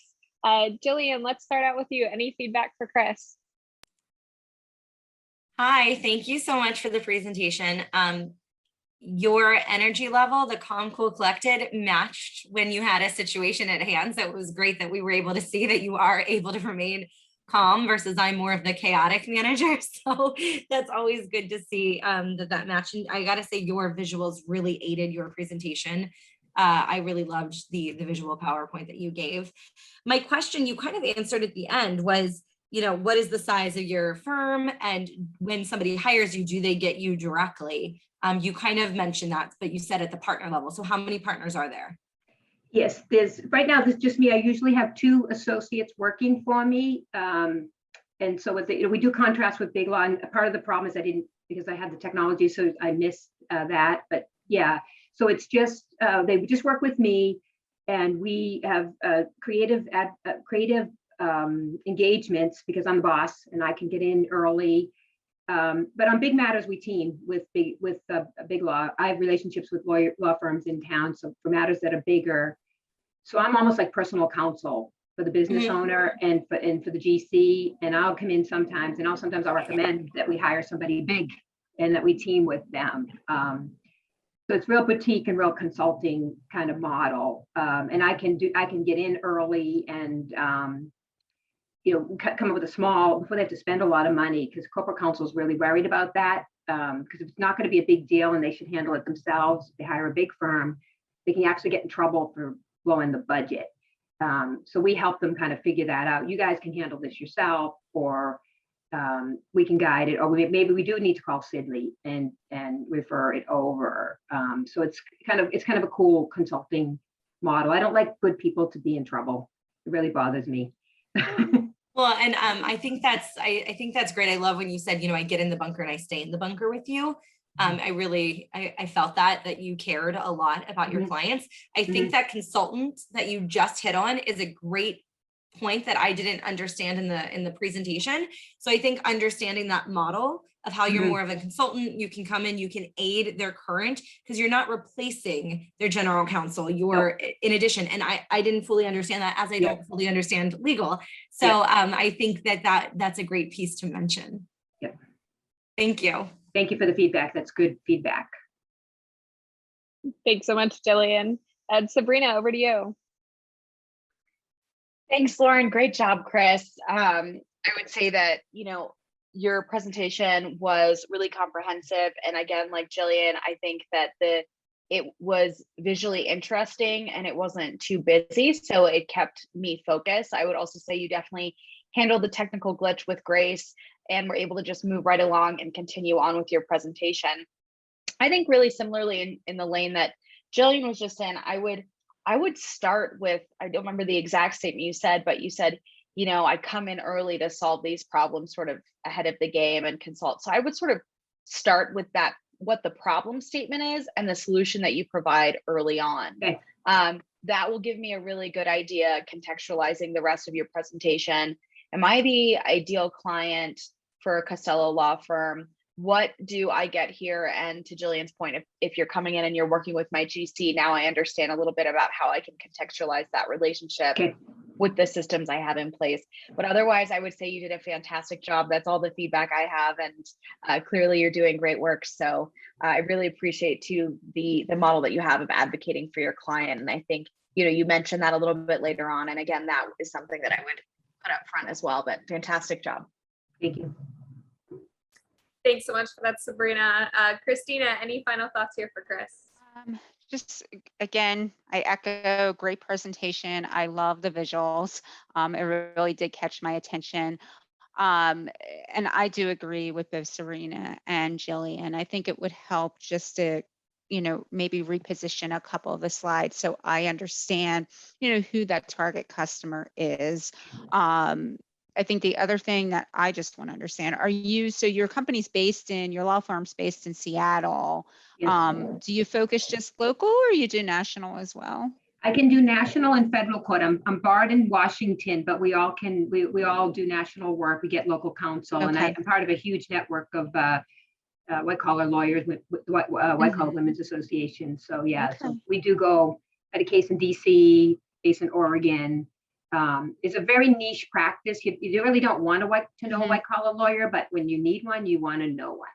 Jillian, let's start out with you. Any feedback for Chris? Hi, thank you so much for the presentation. Your energy level, the calm, cool, collected, matched when you had a situation at hand. So it was great that we were able to see that you are able to remain calm versus I'm more of the chaotic manager. So that's always good to see that match. And I gotta say your visuals really aided your presentation. I really loved the visual PowerPoint that you gave. My question you kind of answered at the end was, what is the size of your firm? And when somebody hires you, do they get you directly? You kind of mentioned that, but you said at the partner level. So how many partners are there? Yes, right now, there's just me. I usually have 2 associates working for me. And so we do contrast with Big Law. And part of the problem is because I had the technology, so I missed that. But yeah, so it's just, they just work with me and we have creative engagements because I'm the boss and I can get in early. But on big matters, we team with big law. I have relationships with law firms in town. So for matters that are bigger, so I'm almost like personal counsel for the business owner and for the GC. And I'll come in sometimes, and sometimes I'll recommend that we hire somebody big and that we team with them. So it's real boutique and real consulting kind of model. And I can get in early and come up with a small, before they have to spend a lot of money, because corporate counsel is really worried about that. Because it's not going to be a big deal and they should handle it themselves. If they hire a big firm, they can actually get in trouble for blowing the budget. So we help them kind of figure that out. You guys can handle this yourself, or we can guide it, or maybe we do need to call Sidley and refer it over. So it's kind of a cool consulting model. I don't like good people to be in trouble. It really bothers me. Well, and I think that's great. I love when you said, I get in the bunker and I stay in the bunker with you. I felt that you cared a lot about your clients. I think that consultant that you just hit on is a great point that I didn't understand in the presentation. So I think understanding that model of how you're more of a consultant, you can come in, you can aid their current, because you're not replacing their general counsel, you're in addition. And I didn't fully understand that, as I don't fully understand legal. So I think that's a great piece to mention. Yep. Thank you. Thank you for the feedback. That's good feedback. Thanks so much, Jillian. And Sabrina, over to you. Thanks, Lauren. Great job, Chris. I would say that, your presentation was really comprehensive. And again, like Jillian, I think that it was visually interesting and it wasn't too busy. So it kept me focused. I would also say you definitely handled the technical glitch with grace and were able to just move right along and continue on with your presentation. I think really similarly in the lane that Jillian was just in, I would start with, I don't remember the exact statement you said, but you said, I come in early to solve these problems sort of ahead of the game and consult. So I would sort of start with that, what the problem statement is and the solution that you provide early on. Okay. That will give me a really good idea contextualizing the rest of your presentation. Am I the ideal client for a Costello law firm? What do I get here? And to Jillian's point, if you're coming in and you're working with my GC, now I understand a little bit about how I can contextualize that relationship with the systems I have in place. But otherwise, I would say you did a fantastic job. That's all the feedback I have. And clearly you're doing great work. So I really appreciate too the model that you have of advocating for your client. And I think, you mentioned that a little bit later on. And again, that is something that I would put up front as well, but fantastic job. Thank you. Thanks so much for that, Sabrina. Christina, any final thoughts here for Chris? Just again, I echo great presentation. I love the visuals. It really did catch my attention. And I do agree with both Serena and Jillian. I think it would help just to, maybe reposition a couple of the slides so I understand, who that target customer is. I think the other thing that I just want to understand, so your company's your law firm's based in Seattle. Yes. Do you focus just local or you do national as well? I can do national and federal court. I'm barred in Washington, but we all do national work. We get local counsel, and I'm part of a huge network of white collar lawyers with white collar women's association. So so we do go. I had a case in DC, case in Oregon. It's a very niche practice. You really don't want to know a white collar lawyer, but when you need one, you want to know one.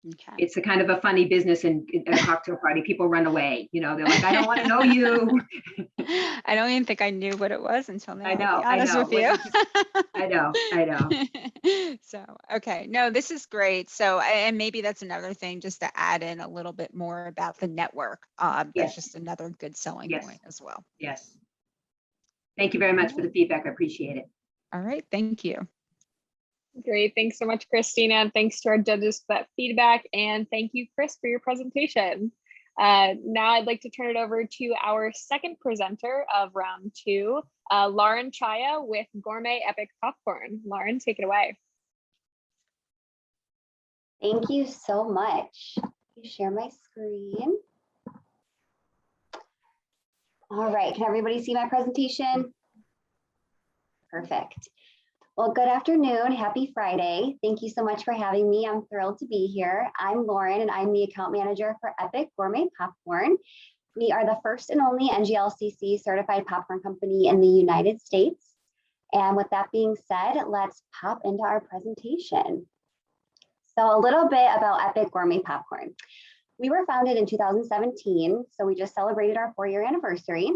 Okay. It's a kind of a funny business, and at a cocktail party, people run away. They're like, I don't want to know you. I don't even think I knew what it was until now. I know. To be honest with you. I know. So, okay. No, this is great. So, and maybe that's another thing, just to add in a little bit more about the network. That's just another good selling point as well. Yes. Thank you very much for the feedback. I appreciate it. All right. Thank you. Great. Thanks so much, Christina. And thanks to our judges for that feedback. And thank you, Chris, for your presentation. Now I'd like to turn it over to our second presenter of round 2, Lauren Chaya with Gourmet Epic Popcorn. Lauren, take it away. Thank you so much. You share my screen. All right, can everybody see my presentation? Perfect. Well, good afternoon. Happy Friday. Thank you so much for having me. I'm thrilled to be here. I'm Lauren, and I'm the account manager for Epic Gourmet Popcorn. We are the first and only NGLCC certified popcorn company in the United States. And with that being said, let's pop into our presentation. So a little bit about Epic Gourmet Popcorn. We were founded in 2017, so we just celebrated our 4-year anniversary,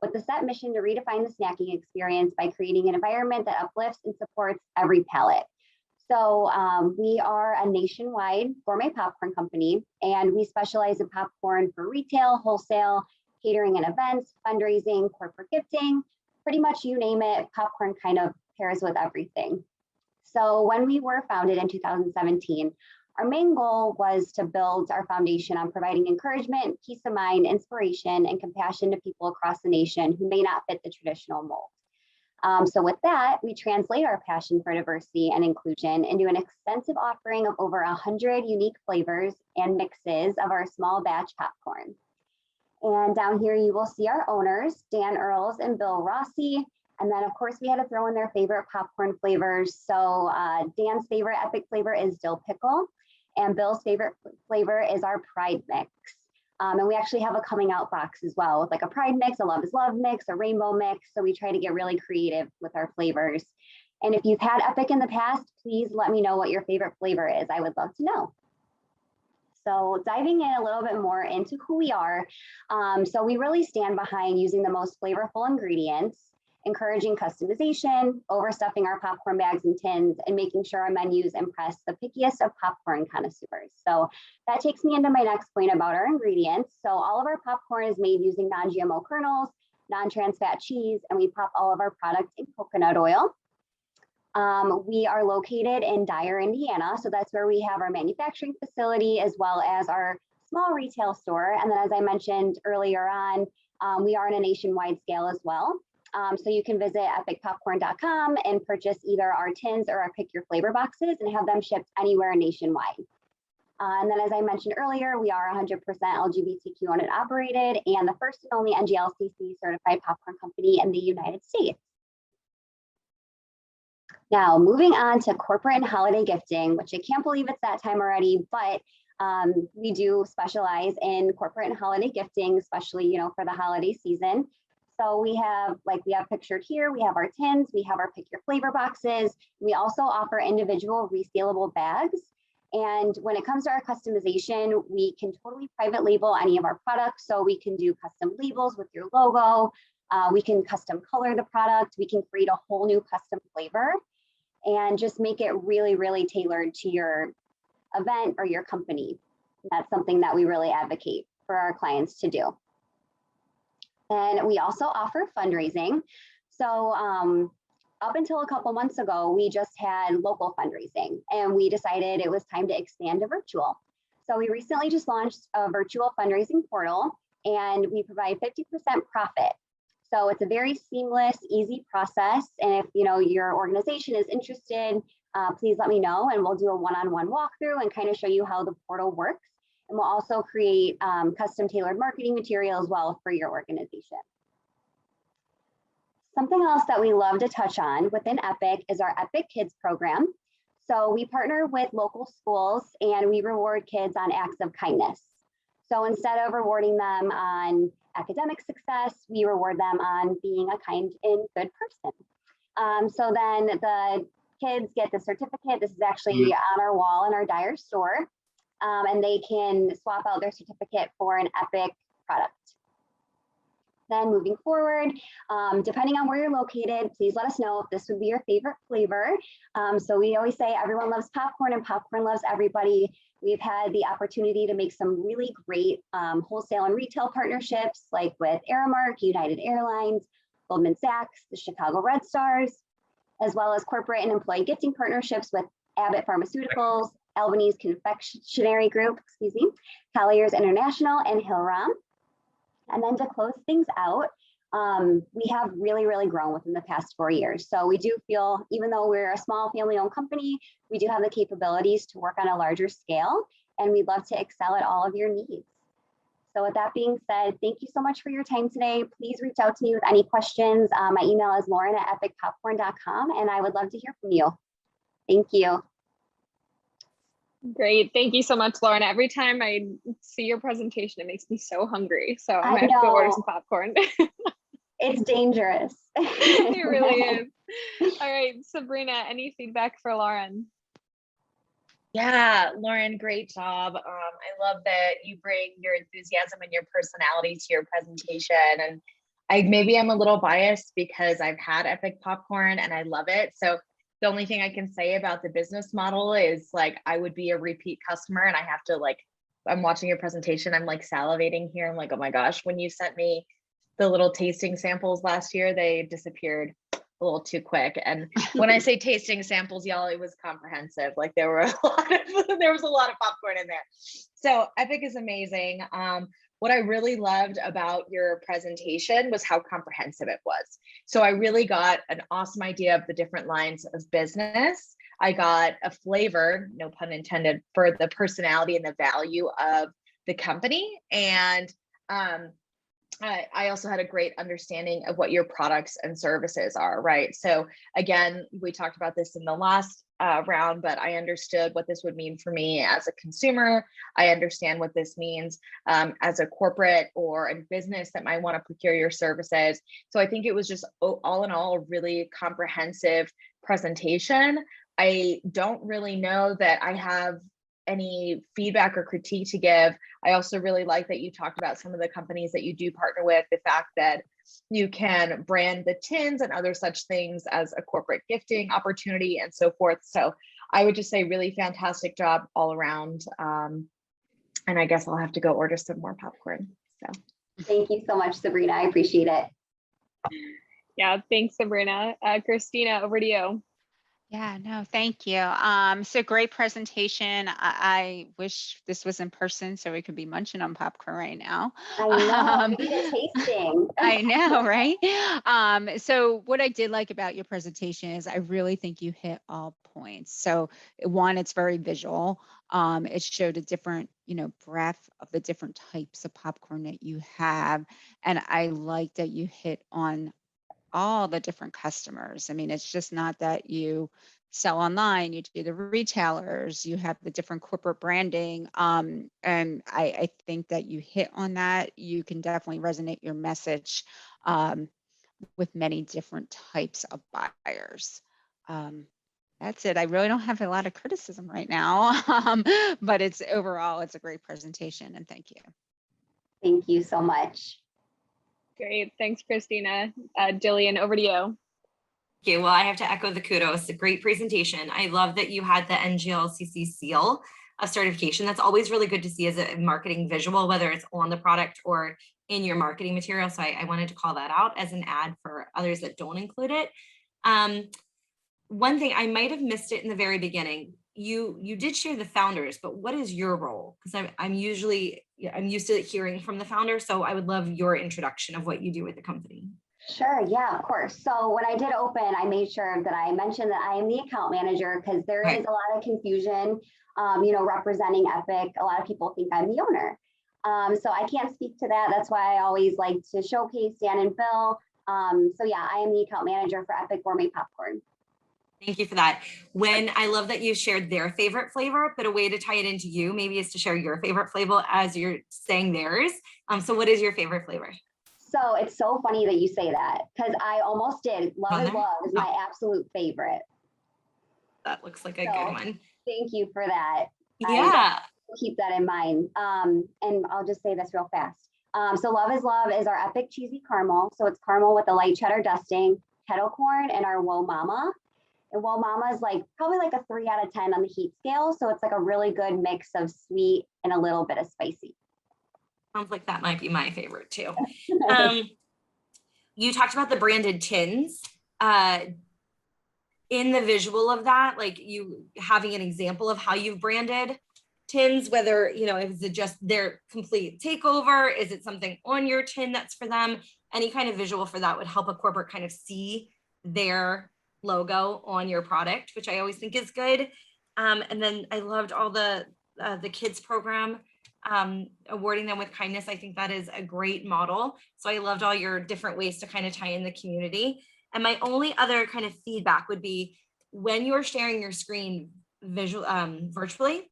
with the set mission to redefine the snacking experience by creating an environment that uplifts and supports every palate. So we are a nationwide gourmet popcorn company, and we specialize in popcorn for retail, wholesale, catering and events, fundraising, corporate gifting, pretty much you name it, popcorn kind of pairs with everything. So when we were founded in 2017, our main goal was to build our foundation on providing encouragement, peace of mind, inspiration, and compassion to people across the nation who may not fit the traditional mold. So with that, we translate our passion for diversity and inclusion into an extensive offering of over 100 unique flavors and mixes of our small batch popcorn. And down here, you will see our owners, Dan Earls and Bill Rossi. And then, of course, we had to throw in their favorite popcorn flavors. So Dan's favorite Epic flavor is dill pickle, and Bill's favorite flavor is our Pride Mix. And we actually have a coming out box as well with like a Pride Mix, a Love is Love mix, a Rainbow Mix. So we try to get really creative with our flavors. And if you've had Epic in the past, please let me know what your favorite flavor is. I would love to know. So diving in a little bit more into who we are. So we really stand behind using the most flavorful ingredients, encouraging customization, overstuffing our popcorn bags and tins, and making sure our menus impress the pickiest of popcorn connoisseurs. So that takes me into my next point about our ingredients. So all of our popcorn is made using non-GMO kernels, non-trans fat cheese, and we pop all of our products in coconut oil. We are located in Dyer, Indiana. So that's where we have our manufacturing facility as well as our small retail store. And then as I mentioned earlier on, we are on a nationwide scale as well. So you can visit epicpopcorn.com and purchase either our tins or our pick your flavor boxes and have them shipped anywhere nationwide. And then as I mentioned earlier, we are 100% LGBTQ owned and operated and the first and only NGLCC certified popcorn company in the United States. Now, moving on to corporate and holiday gifting, which I can't believe it's that time already, but we do specialize in corporate and holiday gifting, especially, for the holiday season. So we have pictured here, we have our tins, we have our pick your flavor boxes. We also offer individual resealable bags. And when it comes to our customization, we can totally private label any of our products. So we can do custom labels with your logo. We can custom color the product. We can create a whole new custom flavor and just make it really, really tailored to your event or your company. That's something that we really advocate for our clients to do. And we also offer fundraising. So up until a couple months ago, we just had local fundraising and we decided it was time to expand to virtual. So we recently just launched a virtual fundraising portal and we provide 50% profit. So it's a very seamless, easy process. And if your organization is interested, please let me know and we'll do a one-on-one walkthrough and kind of show you how the portal works. And we'll also create custom tailored marketing material as well for your organization. Something else that we love to touch on within Epic is our Epic Kids program. So we partner with local schools and we reward kids on acts of kindness. So instead of rewarding them on academic success, we reward them on being a kind and good person. So then the kids get the certificate. This is actually on our wall in our Dyer store. And they can swap out their certificate for an Epic product. Then moving forward, depending on where you're located, please let us know if this would be your favorite flavor. So we always say everyone loves popcorn and popcorn loves everybody. We've had the opportunity to make some really great wholesale and retail partnerships like with Aramark, United Airlines, Goldman Sachs, the Chicago Red Stars, as well as corporate and employee gifting partnerships with Abbott Pharmaceuticals, Albany's Confectionery Group, Collier's International, and Hillrom. And then to close things out, we have really, really grown within the past 4 years. So we do feel, even though we're a small family-owned company, we do have the capabilities to work on a larger scale, and we'd love to excel at all of your needs. So with that being said, thank you so much for your time today. Please reach out to me with any questions. My email is lauren@epicpopcorn.com, and I would love to hear from you. Thank you. Great. Thank you so much, Lauren. Every time I see your presentation, it makes me so hungry. So I'm going to have to go order some popcorn. It's dangerous. It really is. All right, Sabrina, any feedback for Lauren? Yeah, Lauren, great job. I love that you bring your enthusiasm and your personality to your presentation. And I'm a little biased because I've had Epic Popcorn and I love it. So the only thing I can say about the business model is like, I would be a repeat customer and I have to I'm watching your presentation. I'm like salivating here. I'm like, oh my gosh, when you sent me the little tasting samples last year, they disappeared a little too quick. And when I say tasting samples, y'all, it was comprehensive. Like there was a lot of popcorn in there. So Epic is amazing. What I really loved about your presentation was how comprehensive it was. So I really got an awesome idea of the different lines of business. I got a flavor, no pun intended, for the personality and the value of the company. And I also had a great understanding of what your products and services are, right? So again, we talked about this in the last round, but I understood what this would mean for me as a consumer. I understand what this means as a corporate or a business that might want to procure your services. So I think it was just all in all, a really comprehensive presentation. I don't really know that I have any feedback or critique to give. I also really like that you talked about some of the companies that you do partner with, the fact that you can brand the tins and other such things as a corporate gifting opportunity and so forth. So I would just say really fantastic job all around. And I guess I'll have to go order some more popcorn. So thank you so much, Sabrina. I appreciate it. Yeah, thanks, Sabrina. Christina, over to you. Yeah, no, thank you. So great presentation. I wish this was in person so we could be munching on popcorn right now. I know, we need a tasting. I know, right? So what I did like about your presentation is I really think you hit all points. So one, it's very visual. It showed a different, breadth of the different types of popcorn that you have. And I like that you hit on all the different customers. I mean, it's just not that you sell online, you do the retailers, you have the different corporate branding. And I think that you hit on that. You can definitely resonate your message with many different types of buyers. That's it. I really don't have a lot of criticism right now, but overall, it's a great presentation, and thank you. Thank you so much. Great. Thanks, Christina. Jillian, over to you. Okay, well, I have to echo the kudos. A great presentation. I love that you had the NGLCC seal of certification. That's always really good to see as a marketing visual, whether it's on the product or in your marketing material. So I wanted to call that out as an ad for others that don't include it. One thing, I might have missed it in the very beginning. You did share the founders, but what is your role? Because I'm used to hearing from the founder. So I would love your introduction of what you do with the company. Sure, yeah, of course. So when I did open, I made sure that I mentioned that I am the account manager because there is a lot of confusion, representing Epic. A lot of people think I'm the owner. So I can't speak to that. That's why I always like to showcase Dan and Phil. So yeah, I am the account manager for Epic Gourmet Popcorn. Thank you for that. I love that you shared their favorite flavor, but a way to tie it into you maybe is to share your favorite flavor as you're saying theirs. So what is your favorite flavor? So it's so funny that you say that because I almost did. Love is Love is my absolute favorite. That looks like a good one. Thank you for that. Yeah. Keep that in mind. And I'll just say this real fast. So Love is our epic cheesy caramel. So it's caramel with a light cheddar dusting, kettle corn, and our Whoa Mama. And Whoa Mama is probably like a 3 out of 10 on the heat scale. So it's like a really good mix of sweet and a little bit of spicy. Sounds like that might be my favorite too. You talked about the branded tins. In the visual of that, like you having an example of how you've branded tins, whether, is it just their complete takeover? Is it something on your tin that's for them? Any kind of visual for that would help a corporate kind of see their logo on your product, which I always think is good. And then I loved all the kids program awarding them with kindness. I think that is a great model. So I loved all your different ways to kind of tie in the community. And my only other kind of feedback would be when you're sharing your screen virtually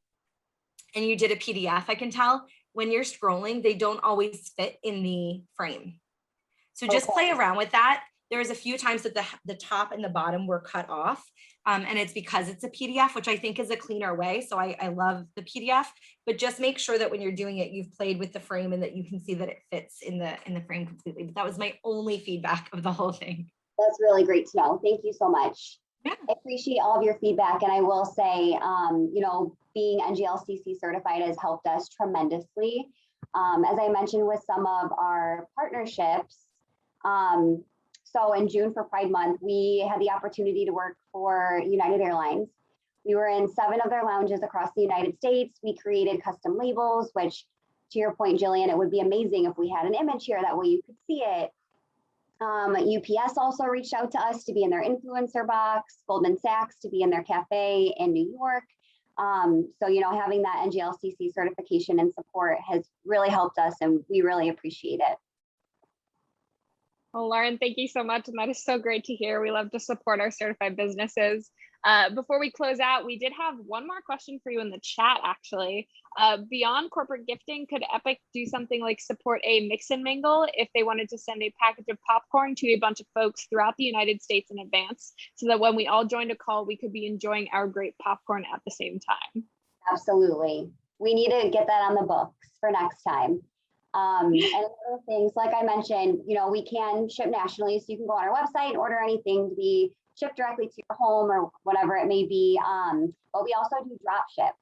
and you did a PDF, I can tell when you're scrolling, they don't always fit in the frame. So just play around with that. There was a few times that the top and the bottom were cut off. And it's because it's a PDF, which I think is a cleaner way. So I love the PDF, but just make sure that when you're doing it, you've played with the frame and that you can see that it fits in the frame completely. But that was my only feedback of the whole thing. That's really great to know. Thank you so much. Yeah. I appreciate all of your feedback. And I will say, being NGLCC certified has helped us tremendously. As I mentioned with some of our partnerships, so in June for Pride Month, we had the opportunity to work for United Airlines. We were in 7 of their lounges across the United States. We created custom labels, which to your point, Jillian, it would be amazing if we had an image here, that way you could see it. UPS also reached out to us to be in their influencer box, Goldman Sachs to be in their cafe in New York. So, having that NGLCC certification and support has really helped us, and we really appreciate it. Well, Lauren, thank you so much. And that is so great to hear. We love to support our certified businesses. Before we close out, we did have one more question for you in the chat, actually. Beyond corporate gifting, could Epic do something like support a mix and mingle if they wanted to send a package of popcorn to a bunch of folks throughout the United States in advance, so that when we all joined a call, we could be enjoying our great popcorn at the same time? Absolutely. We need to get that on the books for next time. And other things, like I mentioned, we can ship nationally, so you can go on our website and order anything to be shipped directly to your home or whatever it may be. But we also do drop ship.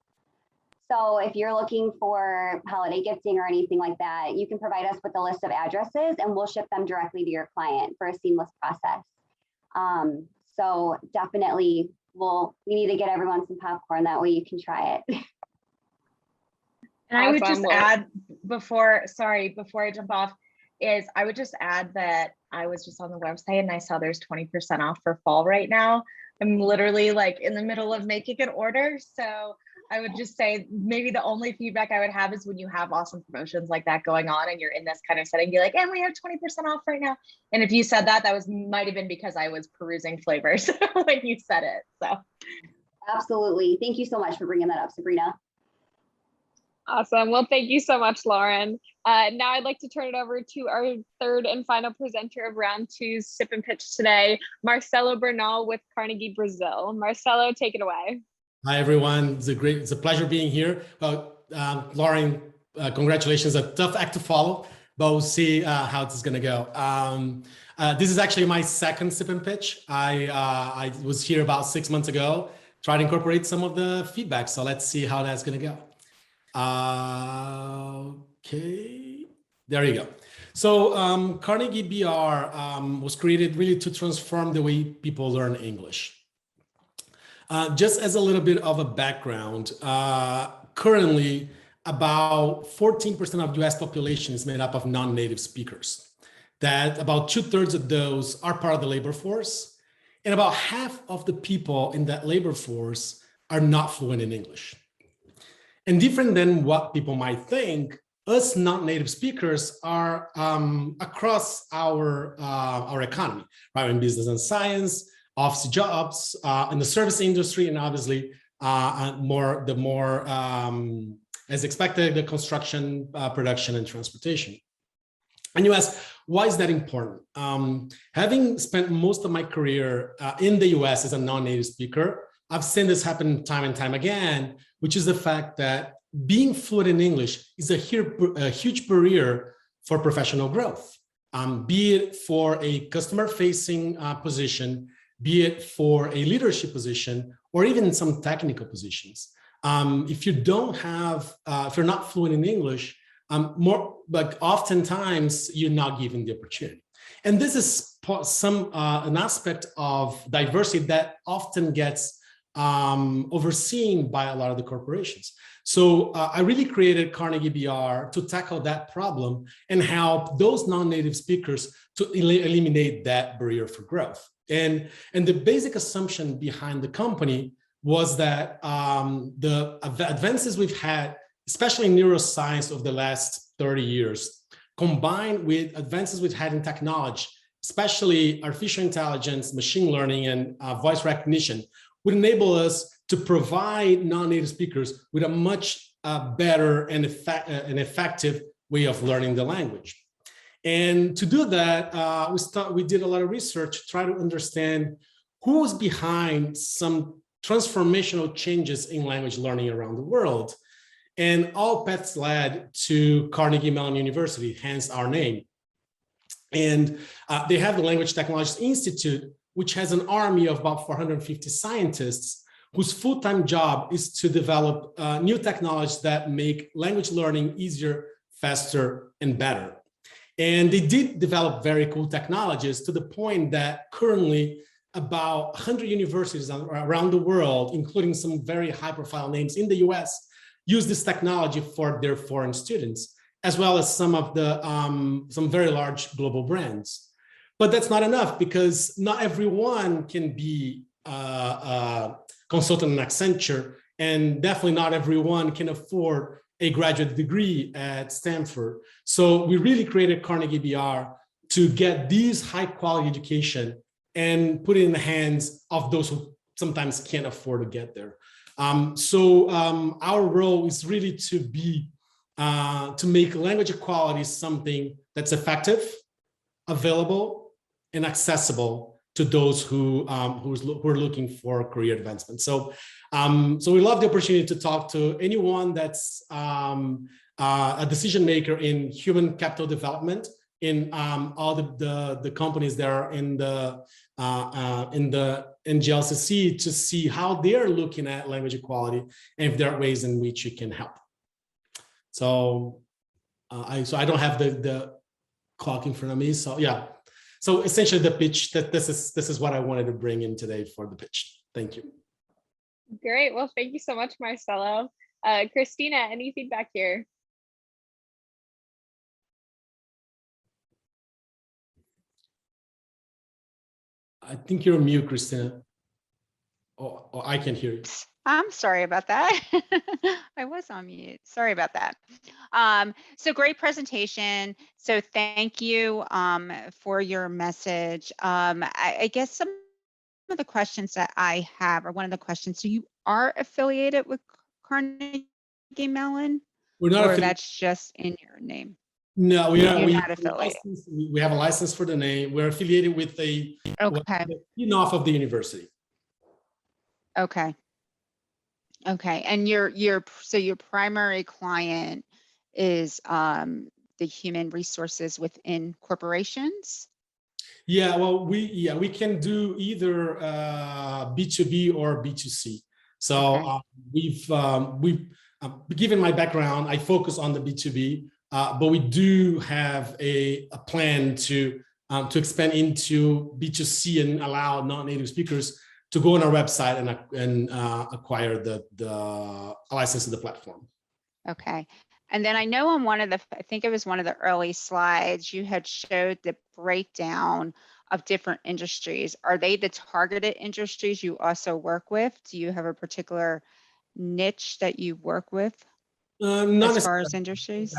So if you're looking for holiday gifting or anything like that, you can provide us with a list of addresses and we'll ship them directly to your client for a seamless process. So definitely we need to get everyone some popcorn, that way you can try it. And I would just add before I jump off, I would just add that I was just on the website and I saw there's 20% off for fall right now. I'm literally like in the middle of making an order. So I would just say maybe the only feedback I would have is when you have awesome promotions like that going on and you're in this kind of setting, be like, and we have 20% off right now. And if you said that, might have been because I was perusing flavors when you said it. So absolutely. Thank you so much for bringing that up, Sabrina. Awesome. Well, thank you so much, Lauren. Now I'd like to turn it over to our third and final presenter of round 2's Sip and Pitch today, Marcelo Bernal with Carnegie Brazil. Marcelo, take it away. Hi, everyone. It's a pleasure being here. Lauren, congratulations. A tough act to follow, but we'll see how this is going to go. This is actually my second Sip and Pitch. I was here about 6 months ago, tried to incorporate some of the feedback. So let's see how that's going to go. Okay, there you go. So Carnegie BR was created really to transform the way people learn English. Just as a little bit of a background, currently about 14% of US population is made up of non-native speakers. That about 2/3 of those are part of the labor force, and about half of the people in that labor force are not fluent in English. And different than what people might think, us non-native speakers are across our economy, right? In business and science, office jobs, in the service industry, and obviously as expected, the construction, production, and transportation. And you ask, why is that important? Having spent most of my career in the US as a non-native speaker, I've seen this happen time and time again, which is the fact that being fluent in English is a huge barrier for professional growth, be it for a customer-facing position, be it for a leadership position, or even some technical positions. If you don't have, if you're not fluent in English, oftentimes you're not given the opportunity. And this is an aspect of diversity that often gets overseen by a lot of the corporations. So I really created Carnegie BR to tackle that problem and help those non-native speakers to eliminate that barrier for growth. And the basic assumption behind the company was that the advances we've had especially in neuroscience of the last 30 years, combined with advances we've had in technology, especially artificial intelligence, machine learning, and voice recognition, would enable us to provide non-native speakers with a much better and effective way of learning the language. And to do that, we did a lot of research to try to understand who was behind some transformational changes in language learning around the world. And all paths led to Carnegie Mellon University, hence our name. And they have the Language Technologies Institute, which has an army of about 450 scientists whose full-time job is to develop new technologies that make language learning easier, faster, and better. And they did develop very cool technologies to the point that currently about 100 universities around the world, including some very high-profile names in the US, use this technology for their foreign students, as well as some of the some very large global brands. But that's not enough, because not everyone can be a consultant in Accenture, and definitely not everyone can afford a graduate degree at Stanford. So we really created Carnegie BR to get these high quality education and put it in the hands of those who sometimes can't afford to get there. Our role is really to be, to make language equality something that's effective, available, and accessible to those who are looking for career advancement. So we love the opportunity to talk to anyone that's a decision maker in human capital development, in all the companies that are in the NGLCC, to see how they're looking at language equality and if there are ways in which you can help. So I don't have the clock in front of me. So yeah. So essentially the pitch, that this is what I wanted to bring in today for the pitch. Thank you. Great. Well, thank you so much, Marcelo. Christina, any feedback here? I think you're on mute, Christina. Oh, I can hear you. I'm sorry about that. I was on mute. Sorry about that. So great presentation. So thank you for your message. I guess some of the questions that I have, or one of the questions, so you are affiliated with Carnegie Mellon? We're not, or that's just in your name? No, we are. We have a license for the name. We're affiliated with a spin-off of the university. Okay. Okay, and your primary client is the human resources within corporations? Yeah, well, we can do either B2B or B2C. So okay. Given my background, I focus on the B2B, but we do have a plan to expand into B2C and allow non-native speakers to go on our website and acquire the license of the platform. Okay. And then I know on I think it was one of the early slides, you had showed the breakdown of different industries. Are they the targeted industries you also work with? Do you have a particular niche that you work with as far as industries?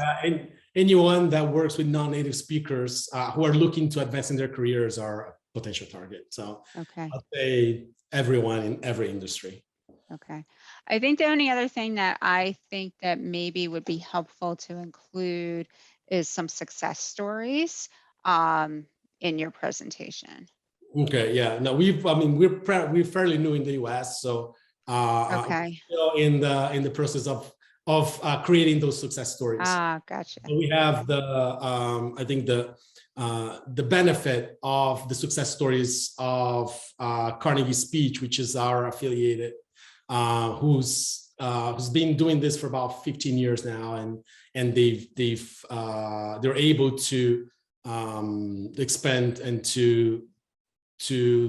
Anyone that works with non-native speakers who are looking to advance in their careers are a potential target. So okay. I'll say everyone in every industry. Okay. I think the only other thing that I think that maybe would be helpful to include is some success stories in your presentation. Okay. Yeah. No, we're fairly new in the US, so okay. Still in the process of creating those success stories. Gotcha. So we have I think the benefit of the success stories of Carnegie Speech, which is our affiliated, who's been doing this for about 15 years now, and they're able to expand and to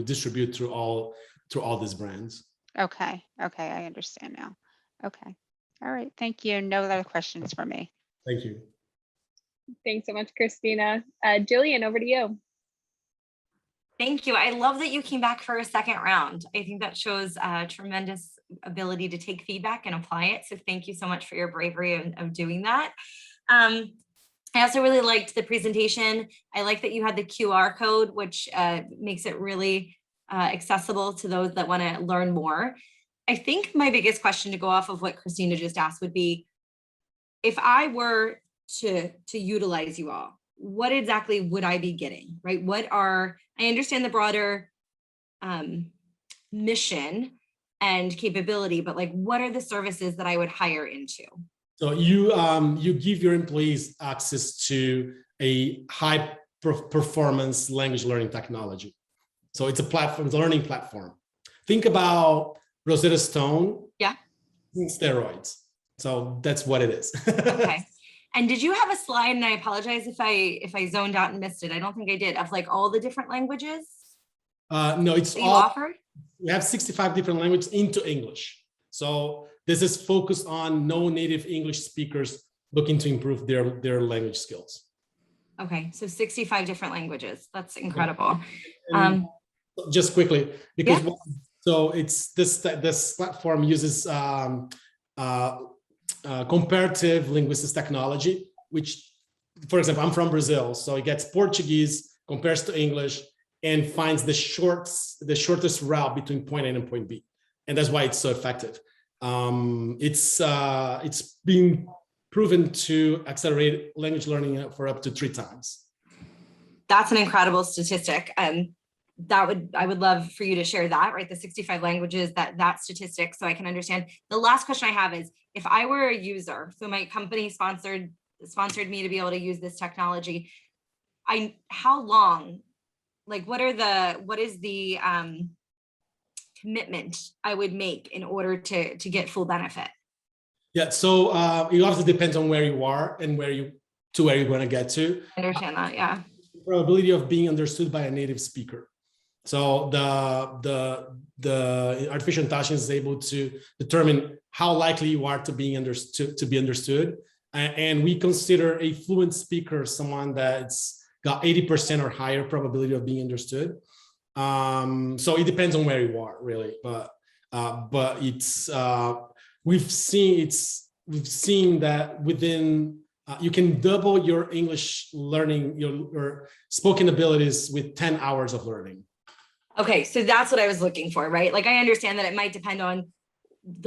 distribute through all these brands. Okay. Okay, I understand now. Okay. All right. Thank you. No other questions for me. Thank you. Thanks so much, Christina. Jillian, over to you. Thank you. I love that you came back for a second round. I think that shows tremendous ability to take feedback and apply it. So thank you so much for your bravery of doing that. I also really liked the presentation. I like that you had the QR code, which makes it really accessible to those that want to learn more. I think my biggest question to go off of what Christina just asked would be, if I were to utilize you all, what exactly would I be getting, right? I understand the broader mission and capability, but like, what are the services that I would hire into? So you give your employees access to a high performance language learning technology. So it's a platform, it's a learning platform. Think about Rosetta Stone. Yeah. In steroids. So that's what it is. Okay. And did you have a slide, and I apologize if I zoned out and missed it. I don't think I did, of like all the different languages? No, it's all offered. We have 65 different languages into English. So this is focused on non-native English speakers looking to improve their language skills. Okay, so 65 different languages. That's incredible. Just quickly, because so it's this platform uses comparative linguistics technology, which, for example, I'm from Brazil, so it gets Portuguese, compares to English, and finds the shortest route between point A and point B, and that's why it's so effective. It's been proven to accelerate language learning for up to 3 times. That's an incredible statistic. I would love for you to share that, right? The 65 languages, that statistic, so I can understand. The last question I have is, if I were a user, so my company sponsored me to be able to use this technology, how long, like what is the commitment I would make in order to get full benefit? Yeah, so it obviously depends on where you are and where you're going to get to. I understand that, yeah. The probability of being understood by a native speaker. So the artificial intelligence is able to determine how likely you are to be understood. And we consider a fluent speaker someone that's got 80% or higher probability of being understood. So it depends on where you are, really, but it's we've seen that within you can double your English learning, your spoken abilities with 10 hours of learning. Okay, so that's what I was looking for, right? Like, I understand that it might depend on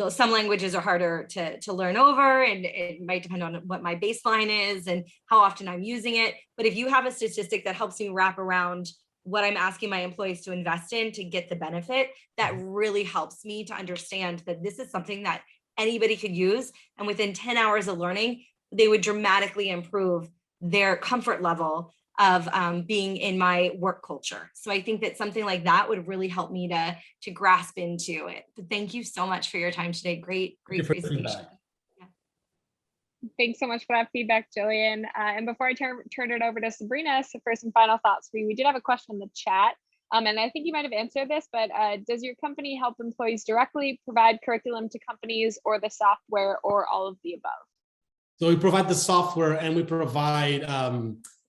some languages are harder to learn over, and it might depend on what my baseline is and how often I'm using it. But if you have a statistic that helps me wrap around what I'm asking my employees to invest in to get the benefit, that really helps me to understand that this is something that anybody could use. And within 10 hours of learning, they would dramatically improve their comfort level of being in my work culture. So I think that something like that would really help me to grasp into it. But thank you so much for your time today. Great presentation. Yeah. Thanks so much for that feedback, Jillian. And before I turn it over to Sabrina for some final thoughts for you, we did have a question in the chat. And I think you might have answered this, but does your company help employees directly, provide curriculum to companies, or the software, or all of the above? So we provide the software and we provide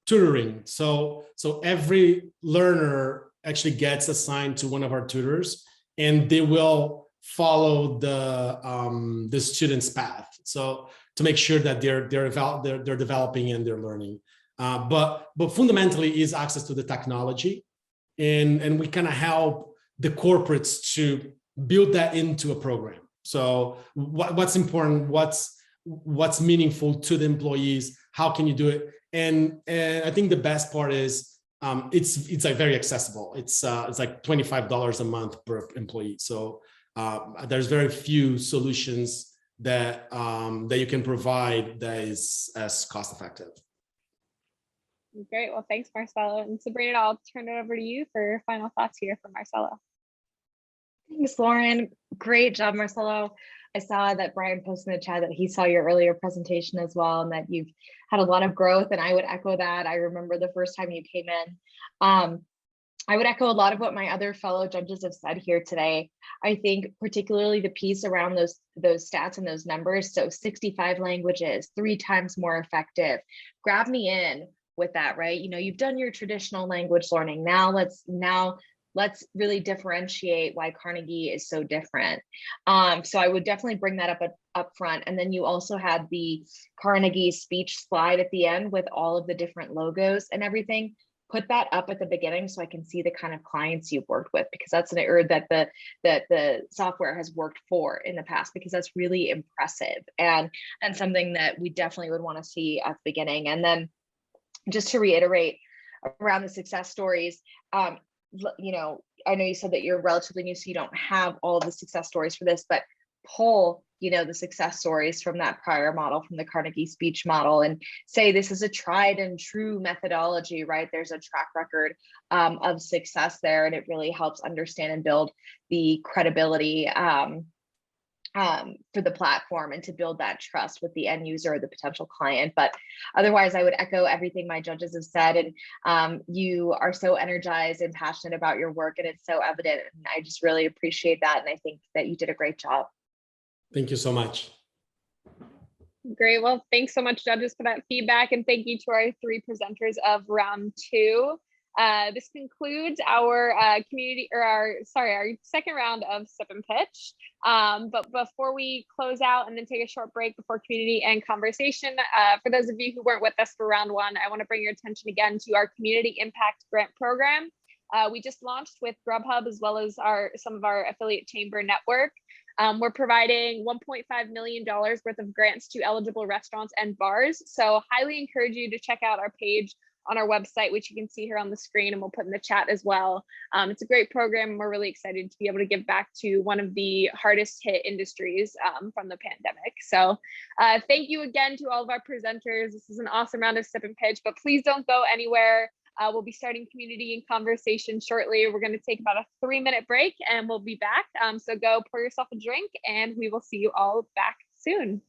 tutoring. So every learner actually gets assigned to one of our tutors, and they will follow the student's path. So to make sure that they're developing and they're learning. But fundamentally is access to the technology, and we kind of help the corporates to build that into a program. So what's important, what's meaningful to the employees, how can you do it? And I think the best part is it's like very accessible. It's like $25 a month per employee. So there's very few solutions that you can provide that is as cost effective. Great. Well, thanks, Marcelo. And Sabrina, I'll turn it over to you for final thoughts here from Marcelo. Thanks, Lauren. Great job, Marcelo. I saw that Brian posted in the chat that he saw your earlier presentation as well, and that you've had a lot of growth, and I would echo that. I remember the first time you came in. I would echo a lot of what my other fellow judges have said here today. I think particularly the piece around those stats and those numbers, so 65 languages, 3 times more effective, grab me in with that, right? You know, you've done your traditional language learning. Now let's really differentiate why Carnegie is so different. So I would definitely bring that up front. And then you also had the Carnegie speech slide at the end with all of the different logos and everything. Put that up at the beginning so I can see the kind of clients you've worked with, because that's an area that the software has worked for in the past, because that's really impressive and something that we definitely would want to see at the beginning. And then just to reiterate around the success stories, you know, I know you said that you're relatively new, so you don't have all of the success stories for this, but pull, you know, the success stories from that prior model, from the Carnegie speech model, and say this is a tried and true methodology, right? There's a track record of success there, and it really helps understand and build the credibility for the platform, and to build that trust with the end user or the potential client. But otherwise, I would echo everything my judges have said. And you are so energized and passionate about your work, and it's so evident. And I just really appreciate that. And I think that you did a great job. Thank you so much. Great. Well, thanks so much, judges, for that feedback. And thank you to our 3 presenters of round 2. This concludes our our second round of Sip and Pitch. But before we close out and then take a short break before community and conversation, for those of you who weren't with us for round 1, I want to bring your attention again to our Community Impact Grant Program. We just launched with Grubhub, as well as some of our affiliate chamber network. We're providing $1.5 million worth of grants to eligible restaurants and bars. So highly encourage you to check out our page on our website, which you can see here on the screen, and we'll put in the chat as well. It's a great program, and we're really excited to be able to give back to one of the hardest hit industries from the pandemic. So thank you again to all of our presenters. This is an awesome round of Sip and Pitch, but please don't go anywhere. We'll be starting community and conversation shortly. We're going to take about a 3-minute break, and we'll be back. So go pour yourself a drink, and we will see you all back soon.